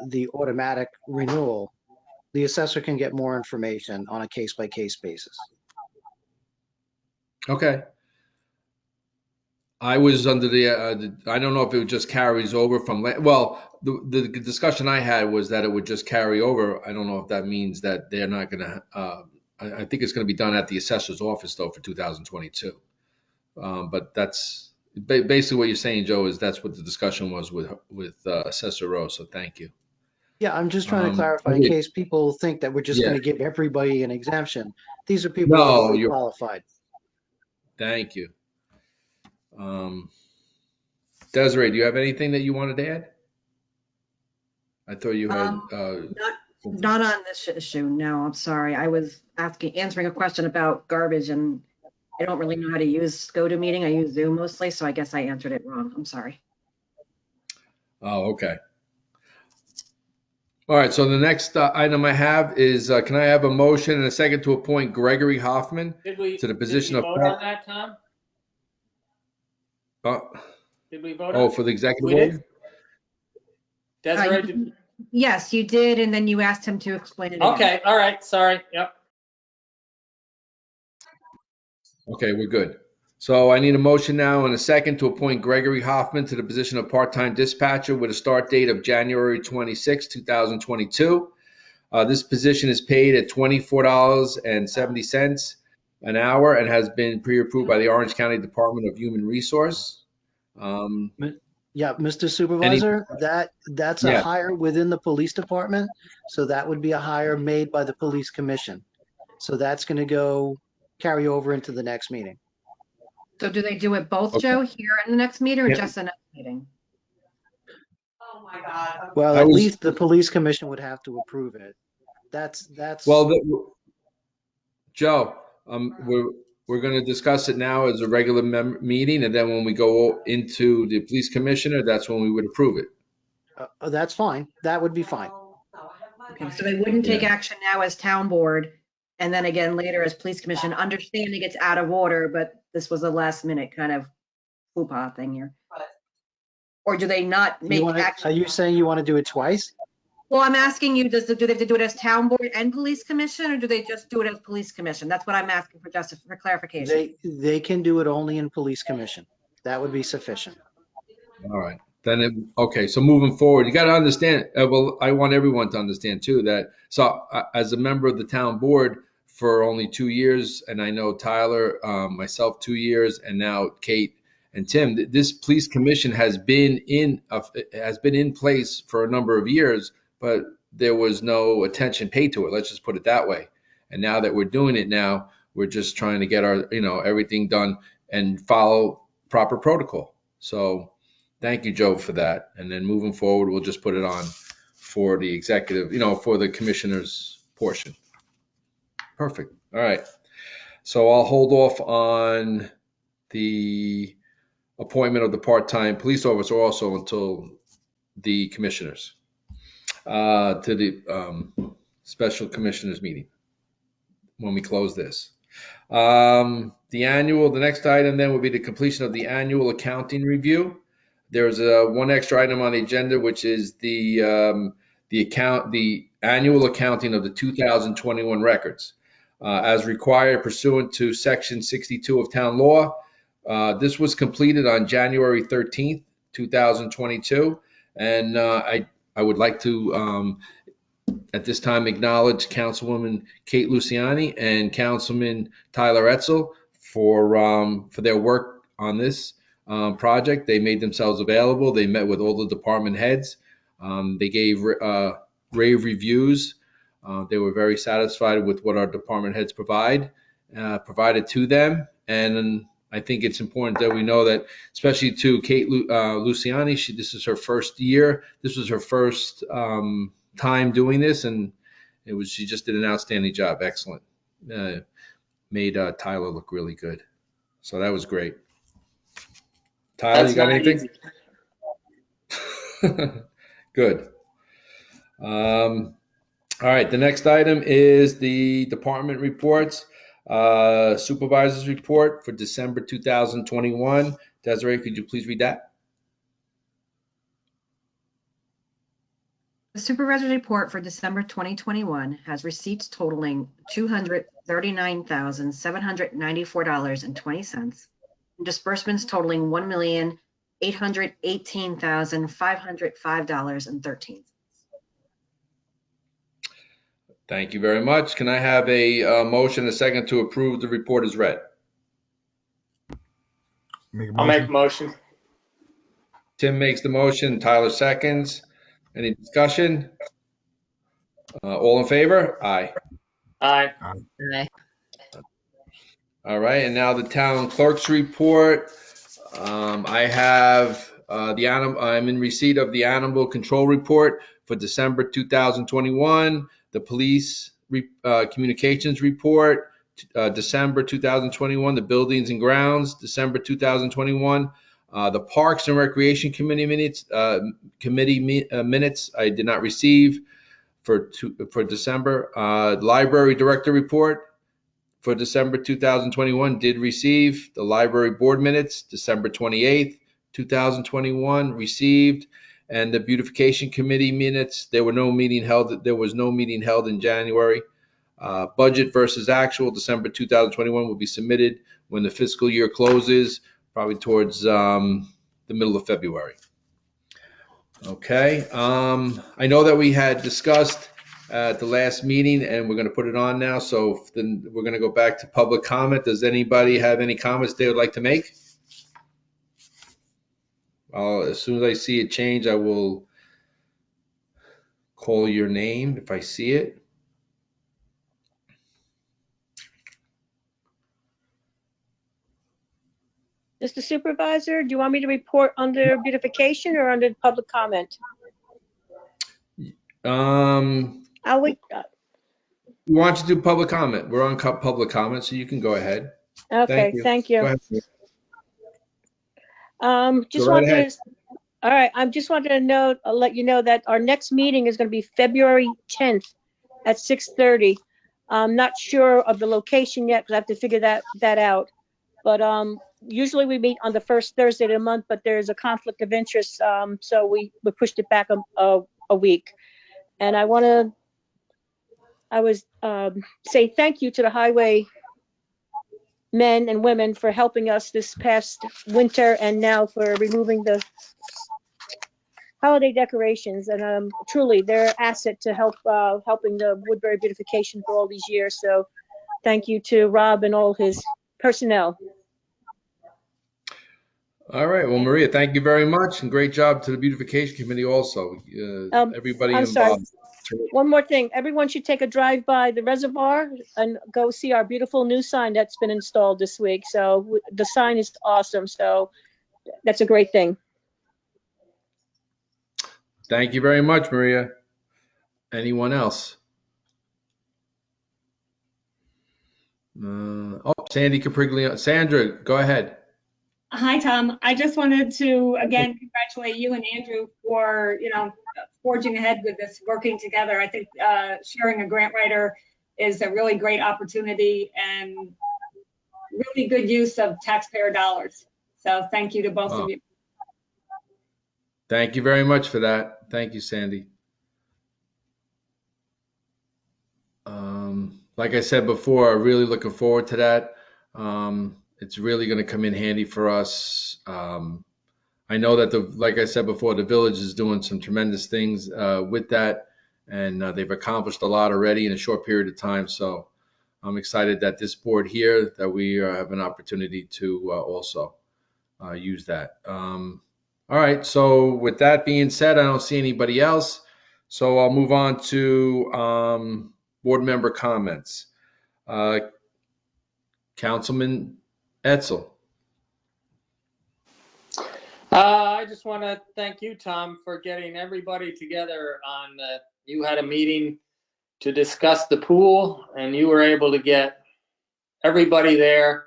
the automatic renewal, the assessor can get more information on a case-by-case basis. Okay. I was under I don't know if it just carries over from, well, the discussion I had was that it would just carry over. I don't know if that means that they're not going to, I think it's going to be done at the assessor's office though for 2022. But that's basically what you're saying, Joe, is that's what the discussion was with Assessor Rose. So thank you. Yeah, I'm just trying to clarify in case people think that we're just going to give everybody an exemption. These are people who are No, really you're qualified. Thank you. Desiree, do you have anything that you wanted to add? I thought you had. Not on this issue. No, I'm sorry. I was answering a question about garbage, and I don't really know how to use GoToMeeting. I use Zoom mostly, so I guess I answered it wrong. I'm sorry. Oh, okay. All right. So the next item I have is, can I have a motion and a second to appoint Gregory Hoffman to the position did we of? vote on that, Tom? Did we vote on? Oh, for the executive We did? order? Desiree, Yes, you did, and then you asked him to explain it again. okay, all right, sorry, yep. Okay, we're good. So I need a motion now and a second to appoint Gregory Hoffman to the position of part-time dispatcher with a start date of January 26, 2022. This position is paid at $24.70 an hour and has been pre-approved by the Orange County Department of Human Resource. Yeah, Mr. Supervisor, that's a hire within the police department. So that would be a hire made by the police commission. So that's going to carry over into the next meeting. So do they do it both, Joe, here in the next meeting or just the next meeting? Oh my God. Well, at least the police commission would have to approve it. That's. Well, Joe, we're going to discuss it now as a regular meeting, and then when we go into the police commissioner, that's when we would approve it. That's fine. That would be fine. Okay, so they wouldn't take action now as town board, and then again later as police commission, understanding it's out of order, but this was a last minute kind of faux-pas thing here. Or do they not make action? Are you saying you want to do it twice? Well, I'm asking you, do they have to do it as town board and police commission, or do they just do it as police commission? That's what I'm asking for clarification. They can do it only in police commission. That would be sufficient. All right. Then, okay. So moving forward, you got to understand, well, I want everyone to understand too, that, so as a member of the town board for only 2 years, and I know Tyler, myself 2 years, and now Kate and Tim, this police commission has been in place for a number of years, but there was no attention paid to it. Let's just put it that way. And now that we're doing it now, we're just trying to get our, everything done and follow proper protocol. So thank you, Joe, for that. And then moving forward, we'll just put it on for the executive, for the commissioner's portion. Perfect. All right. So I'll hold off on the appointment of the part-time police officer also until the commissioners, to the special commissioners meeting when we close this. The next item then will be the completion of the annual accounting review. There's one extra item on the agenda, which is the annual accounting of the 2021 records. As required pursuant to Section 62 of Town Law. This was completed on January 13th, 2022. And I would like to, at this time, acknowledge Councilwoman Kate Luciani and Councilman Tyler Etzel for their work on this project. They made themselves available. They met with all the department heads. They gave rave reviews. They were very satisfied with what our department heads provided to them. And I think it's important that we know that, especially to Kate Luciani, this is her first year. This was her first time doing this, and she just did an outstanding job. Excellent. Made Tyler look really good. So that was great. Tyler, you got anything? Good. All right, the next item is the department reports. Supervisor's report for December 2021. Desiree, could you please read that? The supervisor's report for December 2021 has receipts totaling $239,794.20 and disbursements totaling $1,818,505.13. Thank you very much. Can I have a motion and a second to approve the report as read? I'll make a motion. Tim makes the motion, Tyler seconds. Any discussion? All in favor? Aye. Aye. Aye. All right, and now the town clerk's report. I'm in receipt of the animal control report for December 2021, the police communications report, December 2021, the buildings and grounds, December 2021, the Parks and Recreation Committee minutes, minutes I did not receive for December. Library Director report for December 2021 did receive. The library board minutes, December 28th, 2021 received. And the beautification committee minutes, there was no meeting held in January. Budget versus actual, December 2021 will be submitted when the fiscal year closes, probably towards the middle of February. Okay, I know that we had discussed at the last meeting, and we're going to put it on now. So then we're going to go back to public comment. Does anybody have any comments they would like to make? As soon as I see it change, I will call your name if I see it. Mr. Supervisor, do you want me to report under beautification or under public comment? I'll wait. We want you to do public comment. We're on public comment, so you can go ahead. Okay, thank you. Go ahead. Just Go right wanted ahead. to, all right, I just wanted to know, I'll let you know that our next meeting is going to be February 10th at 6:30. I'm not sure of the location yet because I have to figure that out. But usually we meet on the first Thursday of the month, but there's a conflict of interest, so we pushed it back a week. And I was say thank you to the highway men and women for helping us this past winter and now for removing the holiday decorations. And truly, they're an asset to helping the Woodbury beautification for all these years. So thank you to Rob and all his personnel. All right. Well, Maria, thank you very much, and great job to the beautification committee also. Everybody I'm involved. sorry. One more thing. Everyone should take a drive by the reservoir and go see our beautiful new sign that's been installed this week. So the sign is awesome. So that's a great thing. Thank you very much, Maria. Anyone else? Sandy Capriglio. Sandra, go ahead. Hi, Tom. I just wanted to, again, congratulate you and Andrew for, forging ahead with this, working together. I think sharing a grant writer is a really great opportunity and really good use of taxpayer dollars. So thank you to both of you. Thank you very much for that. Thank you, Sandy. Like I said before, I'm really looking forward to that. It's really going to come in handy for us. I know that like I said before, the village is doing some tremendous things with that, and they've accomplished a lot already in a short period of time. So I'm excited that this board here, that we have an opportunity to also use that. All right. So with that being said, I don't see anybody else. So I'll move on to board member comments. Councilman Etzel. I just want to thank you, Tom, for getting everybody together on you had a meeting to discuss the pool, and you were able to get everybody there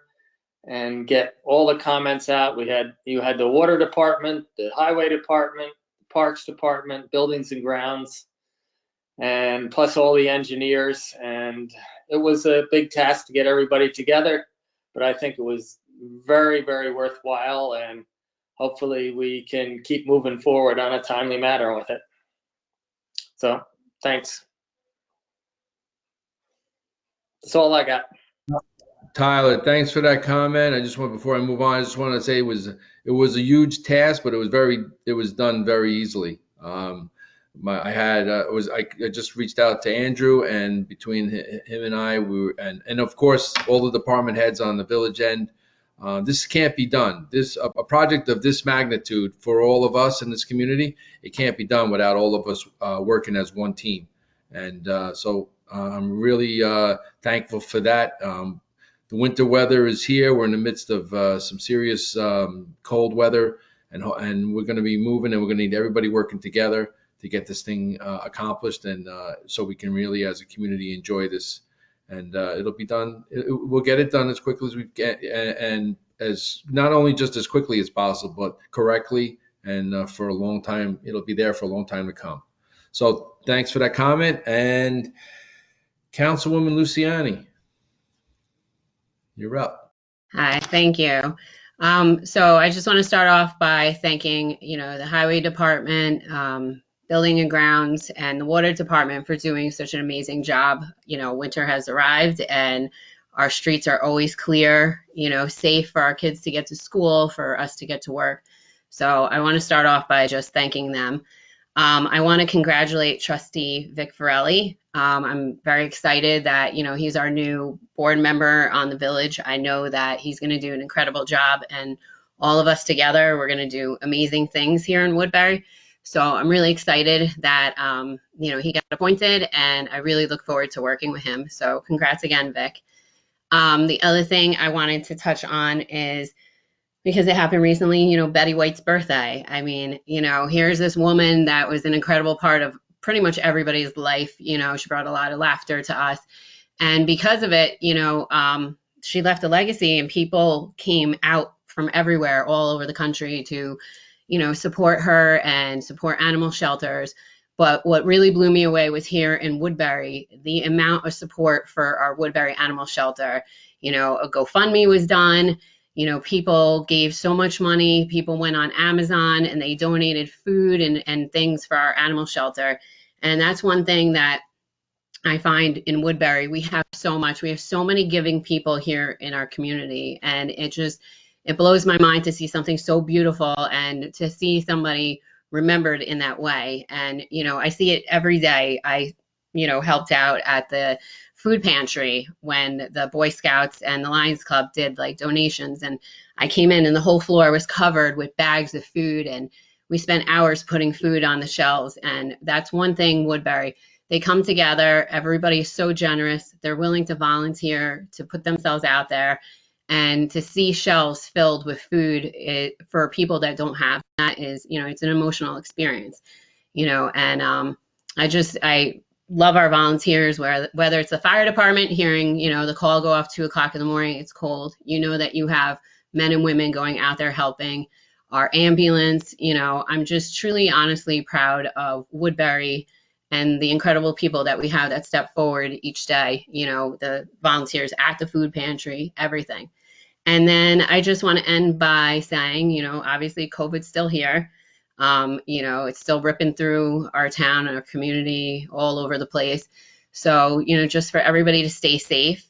and get all the comments out. You had the water department, the highway department, the parks department, buildings and grounds, and plus all the engineers. And it was a big task to get everybody together, but I think it was very, very worthwhile, and hopefully we can keep moving forward on a timely manner with it. So thanks. That's all I got. Tyler, thanks for that comment. Before I move on, I just want to say it was a huge task, but it was done very easily. I just reached out to Andrew, and between him and I, and of course all the department heads on the village end. This can't be done. A project of this magnitude for all of us in this community, it can't be done without all of us working as one team. And so I'm really thankful for that. The winter weather is here. We're in the midst of some serious cold weather, and we're going to be moving, and we're going to need everybody working together to get this thing accomplished, and so we can really, as a community, enjoy this. And it'll be done. We'll get it done as quickly as we can, and as not only just as quickly as possible, but correctly, and for a long time. It'll be there for a long time to come. So thanks for that comment. And Councilwoman Luciani, you're up. Hi, thank you. So I just want to start off by thanking, the Highway Department, Building and Grounds, and the Water Department for doing such an amazing job. Winter has arrived and our streets are always clear, safe for our kids to get to school, for us to get to work. So I want to start off by just thanking them. I want to congratulate Trustee Vic Varelli. I'm very excited that, he's our new board member on the village. I know that he's going to do an incredible job, and all of us together, we're going to do amazing things here in Woodbury. So I'm really excited that, he got appointed, and I really look forward to working with him. So congrats again, Vic. The other thing I wanted to touch on is, because it happened recently, Betty White's birthday. I mean, here's this woman that was an incredible part of pretty much everybody's life. She brought a lot of laughter to us. And because of it, she left a legacy, and people came out from everywhere, all over the country to, support her and support animal shelters. But what really blew me away was here in Woodbury, the amount of support for our Woodbury Animal Shelter. A GoFundMe was done. People gave so much money. People went on Amazon and they donated food and things for our animal shelter. And that's one thing that I find in Woodbury. We have so much. We have so many giving people here in our community. And it blows my mind to see something so beautiful and to see somebody remembered in that way. And, I see it every day. I helped out at the food pantry when the Boy Scouts and the Lions Club did like donations, and I came in and the whole floor was covered with bags of food, and we spent hours putting food on the shelves. And that's one thing, Woodbury, they come together. Everybody is so generous. They're willing to volunteer, to put themselves out there, and to see shelves filled with food for people that don't have, that is, it's an emotional experience, and I love our volunteers, whether it's the fire department hearing, the call go off 2:00 in the morning, it's cold, that you have men and women going out there helping. Our ambulance, I'm just truly, honestly proud of Woodbury and the incredible people that we have that step forward each day, the volunteers at the food pantry, everything. And then I just want to end by saying, obviously COVID's still here. It's still ripping through our town and our community all over the place. So, just for everybody to stay safe,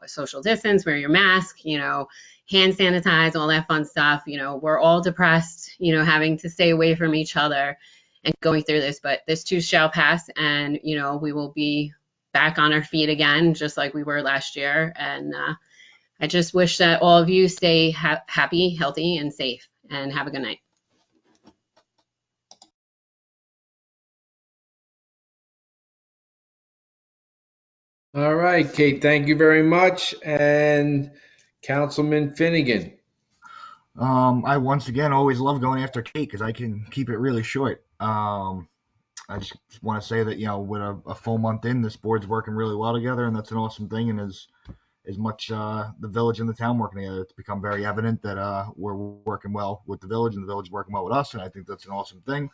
social distance, wear your mask, hand sanitize, all that fun stuff. We're all depressed, having to stay away from each other and going through this, but this too shall pass. And, we will be back on our feet again, just like we were last year. And I just wish that all of you stay happy, healthy, and safe, and have a good night. All right, Kate, thank you very much. And Councilman Finnegan. I once again always love going after Kate because I can keep it really short. I just want to say that, with a full month in, this board's working really well together, and that's an awesome thing. And as much the village and the town working together, it's become very evident that we're working well with the village, and the village working well with us, and I think that's an awesome thing.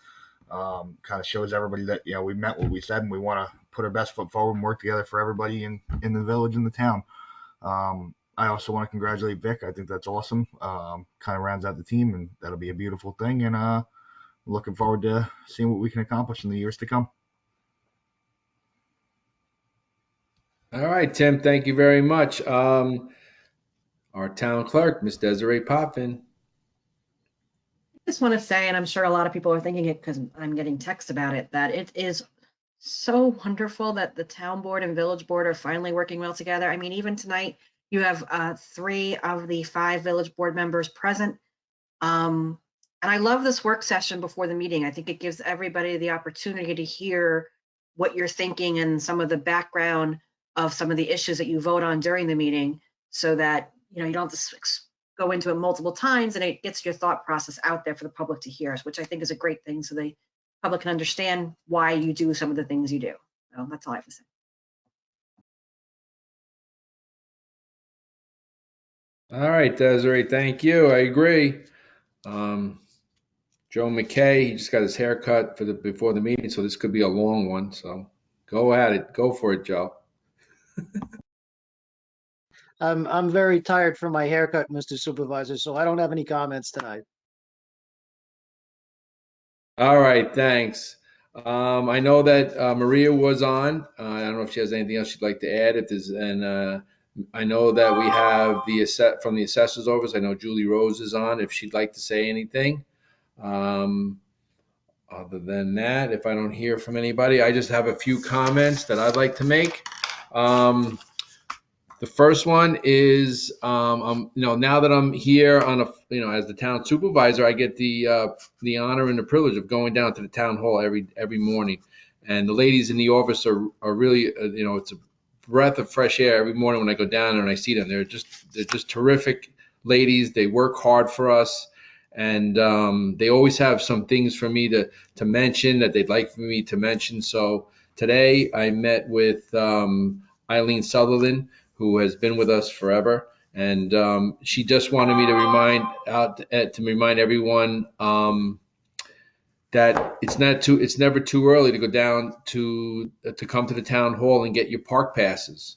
Kind of shows everybody that we meant what we said, and we want to put our best foot forward and work together for everybody in the village and the town. I also want to congratulate Vic. I think that's awesome. Kind of rounds out the team, and that'll be a beautiful thing. And looking forward to seeing what we can accomplish in the years to come. All right, Tim, thank you very much. Our town clerk, Miss Desiree Potvin. I just want to say, and I'm sure a lot of people are thinking it because I'm getting texts about it, that it is so wonderful that the town board and village board are finally working well together. I mean, even tonight, you have 3 of the 5 village board members present. And I love this work session before the meeting. I think it gives everybody the opportunity to hear what you're thinking and some of the background of some of the issues that you vote on during the meeting, so that you don't have to go into it multiple times, and it gets your thought process out there for the public to hear, which I think is a great thing, so the public can understand why you do some of the things you do. So that's all I have to say. All right, Desiree, thank you. I agree. Joe McKay, he just got his hair cut before the meeting, so this could be a long one. So go at it. Go for it, Joe. I'm very tired from my haircut, Mr. Supervisor, so I don't have any comments tonight. All right, thanks. I know that Maria was on. I don't know if she has anything else she'd like to add. I know that we have from the assessor's office. I know Julie Rose is on. If she'd like to say anything. Other than that, if I don't hear from anybody, I just have a few comments that I'd like to make. The first one is, now that I'm here as the town supervisor, I get the honor and the privilege of going down to the town hall every morning, and the ladies in the office are really, it's a breath of fresh air every morning when I go down there and I see them. They're just terrific ladies. They work hard for us, and they always have some things for me to mention that they'd like for me to mention. So today I met with Eileen Sutherland, who has been with us forever, and she just wanted me to remind everyone that it's never too early to go down to come to the town hall and get your park passes.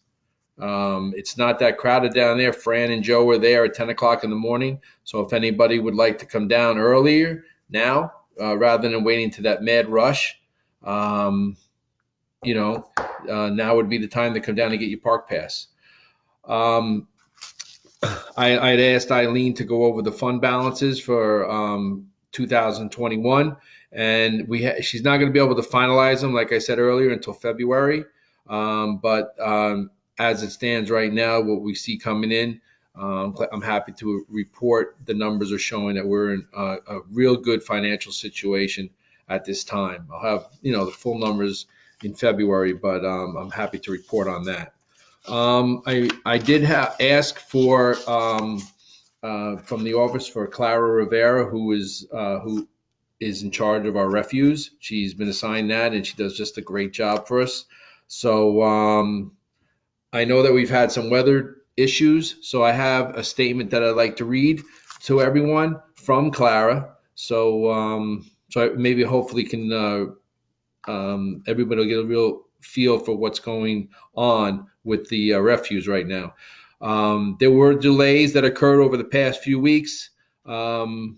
It's not that crowded down there. Fran and Joe are there at 10 o'clock in the morning, so if anybody would like to come down earlier now, rather than waiting to that mad rush, now would be the time to come down and get your park pass. I'd asked Eileen to go over the fund balances for 2021, and she's not going to be able to finalize them, like I said earlier, until February. But as it stands right now, what we see coming in, I'm happy to report the numbers are showing that we're in a real good financial situation at this time. I'll have the full numbers in February, but I'm happy to report on that. I did ask for from the office for Clara Rivera, who is in charge of our refuse. She's been assigned that, and she does just a great job for us. So I know that we've had some weather issues, so I have a statement that I'd like to read to everyone from Clara. So maybe hopefully can everybody will get a real feel for what's going on with the refuse right now. There were delays that occurred over the past few weeks. With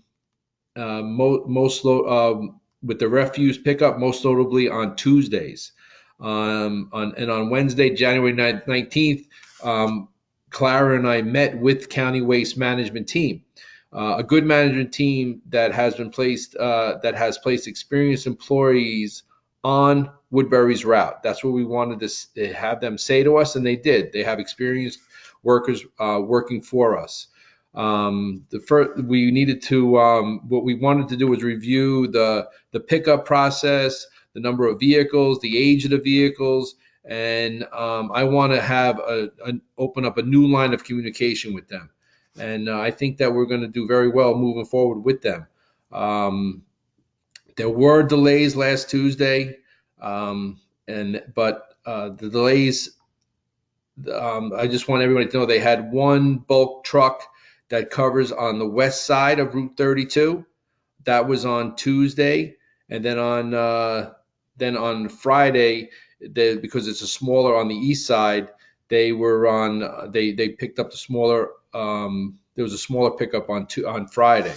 the refuse pickup, most notably on Tuesdays. On Wednesday, January 19th, Clara and I met with County Waste Management Team, a good management team that has placed experienced employees on Woodbury's route. That's what we wanted to have them say to us, and they did. They have experienced workers working for us. What we wanted to do was review the pickup process, the number of vehicles, the age of the vehicles, and I want to open up a new line of communication with them. And I think that we're going to do very well moving forward with them. There were delays last Tuesday, but the delays, I just want everybody to know they had one bulk truck that covers on the west side of Route 32. That was on Tuesday, and then on Friday, because it's a smaller on the east side, they picked up the smaller. There was a smaller pickup on Friday.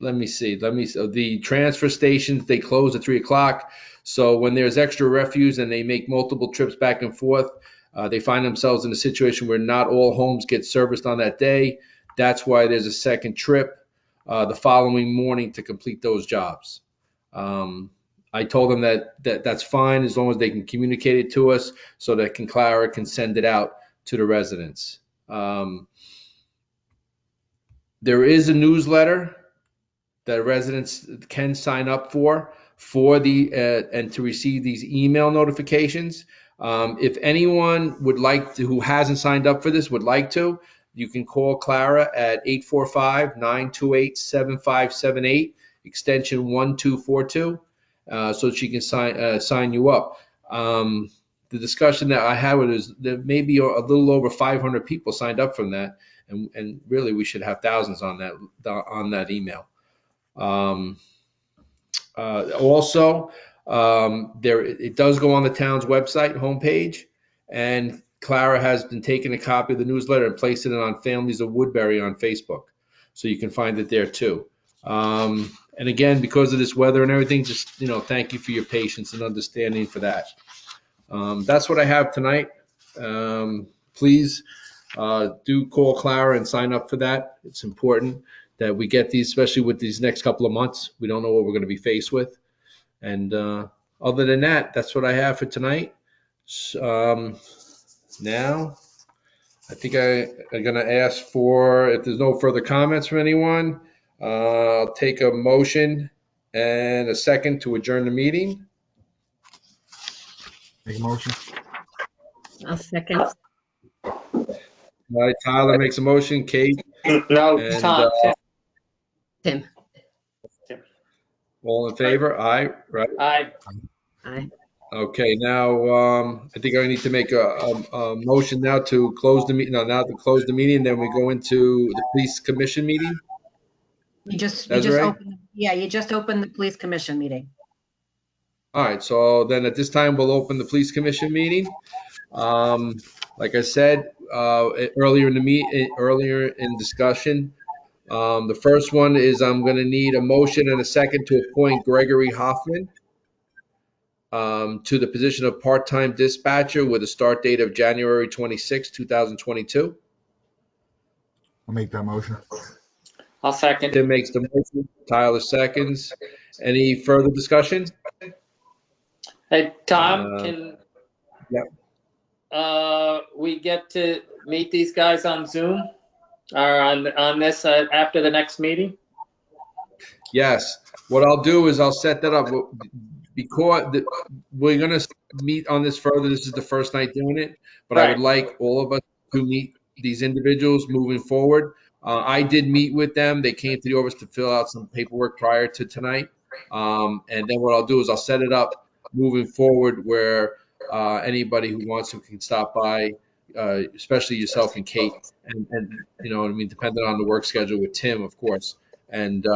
Let me see. The transfer stations, they close at 3 o'clock. So when there's extra refuse and they make multiple trips back and forth, they find themselves in a situation where not all homes get serviced on that day. That's why there's a second trip the following morning to complete those jobs. I told them that's fine as long as they can communicate it to us so that Clara can send it out to the residents. There is a newsletter that residents can sign up for the and to receive these email notifications. If anyone would like to, who hasn't signed up for this, would like to, you can call Clara at 845-928-7578, extension 1242, so she can sign you up. The discussion that I had with is there may be a little over 500 people signed up from that, and really we should have thousands on that email. Also, it does go on the town's website homepage, and Clara has been taking a copy of the newsletter and placing it on Families of Woodbury on Facebook, so you can find it there too. And again, because of this weather and everything, just thank you for your patience and understanding for that. That's what I have tonight. Please do call Clara and sign up for that. It's important that we get these, especially with these next couple of months. We don't know what we're going to be faced with. And other than that, that's what I have for tonight. Now, I think I'm going to ask for, if there's no further comments from anyone, I'll take a motion and a second to adjourn the meeting. Make a motion. I'll second. All right, Tyler makes a motion. Kate? No, And, Tom. Tim. all in favor? Aye, right? Aye. Aye. Okay, now I think I need to make a motion now to close the meeting. No, now to close the meeting, then we go into the police commission meeting. You just Desiree? opened, you just opened the police commission meeting. All right, so then at this time, we'll open the police commission meeting. Like I said earlier in discussion, the first one is I'm going to need a motion and a second to appoint Gregory Hoffman to the position of part-time dispatcher with a start date of January 26, 2022. I'll make that motion. I'll second. Tim makes the motion. Tyler seconds. Any further discussion? Hey, Tom, we get to meet these guys on Zoom or on this after the next meeting? Yes. What I'll do is I'll set that up because we're going to meet on this further. This is the first night doing it, but I would like all of us to meet these individuals moving forward. I did meet with them. They came to the office to fill out some paperwork prior to tonight. And then what I'll do is I'll set it up moving forward where anybody who wants to can stop by, especially yourself and Kate, and depending on the work schedule with Tim, of course. And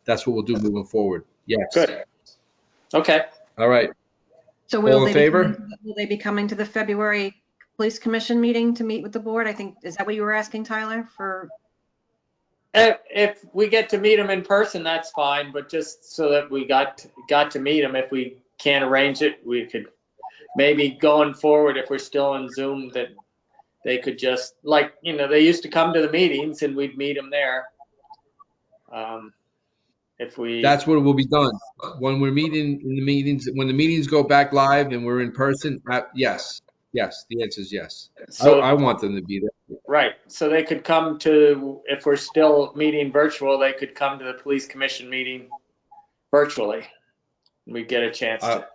that's what we'll do moving forward. Yes. Good. Okay. All right. So All in favor? will they be coming to the February police commission meeting to meet with the board? I think, is that what you were asking, Tyler, for? If we get to meet them in person, that's fine, but just so that we got to meet them, if we can't arrange it, we could maybe going forward, if we're still on Zoom, that they could just, like, they used to come to the meetings and we'd meet them there. That's what will be done when we're meeting in the meetings. When the meetings go back live and we're in person, yes. The answer is yes. So I want them to be there. Right. So they could come to, if we're still meeting virtual, they could come to the police commission meeting virtually. We get a chance to.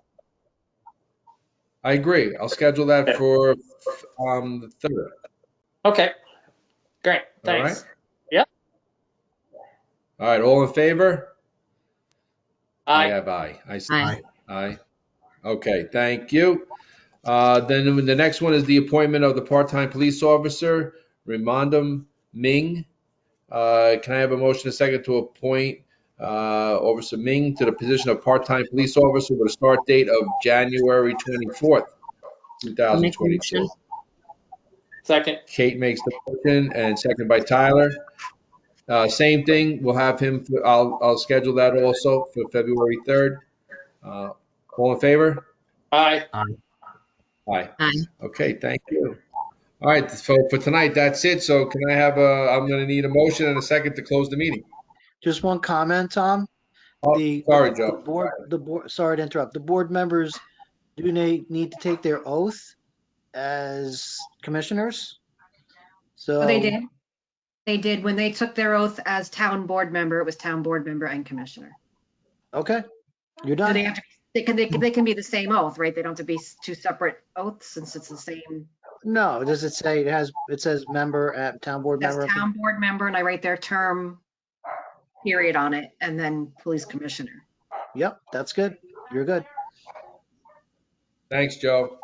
I agree. I'll schedule that for the 3rd. Okay. Great. Thanks. All right. Yep. All right. All in favor? Aye. I have aye. I say aye. Aye. Okay. Thank you. Then the next one is the appointment of the part-time police officer, Raymondum Ming. Can I have a motion a second to appoint Officer Ming to the position of part-time police officer with a start date of January 24th, 2022? Second. Kate makes the motion and second by Tyler. Same thing. We'll have him. I'll schedule that also for February 3rd. All in favor? Aye. Aye. Aye. Okay, thank you. All right, so for tonight, that's it. So can I have I'm going to need a motion and a second to close the meeting. Just one comment, Tom. Oh, The sorry, the Joe. board, sorry to interrupt. The board members do need to take their oath as commissioners. So Oh, they did. They did when they took their oath as town board member. It was town board member and commissioner. Okay, you're Do done. they have to? They can be the same oath, right? They don't have to be two separate oaths since it's the same. No, does it say it says member at town board That's member? town board member, and I write their term period on it, and then police commissioner. Yep, that's good. You're good. Thanks, Joe.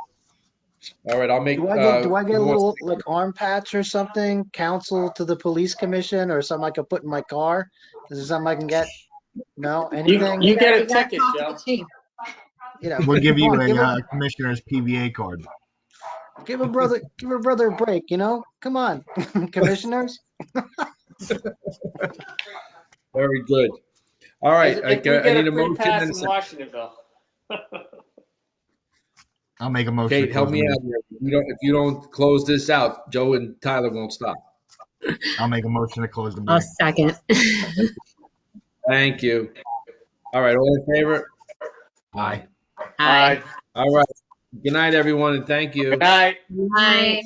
All right, I'll make. Do I get a little like arm patch or something? Counsel to the police commission or something I could put in my car? Is there something I can get? No, anything? You get a You gotta ticket, talk to Joe. the chief. You know, We'll give you come on, a commissioner's PVA card. give a brother a break. You know, come on, commissioners. Very good. All right, If I we get need a a free motion pass and a in second. Washingtonville. I'll make a motion. Kate, to help close me the out here. If you don't close this out, Joe and Tyler won't stop. meeting. I'll make a motion to close the I'll meeting. second. Thank you. All right, all in favor? Aye. Aye. All right. Good night, everyone, and thank you. Good night. Aye.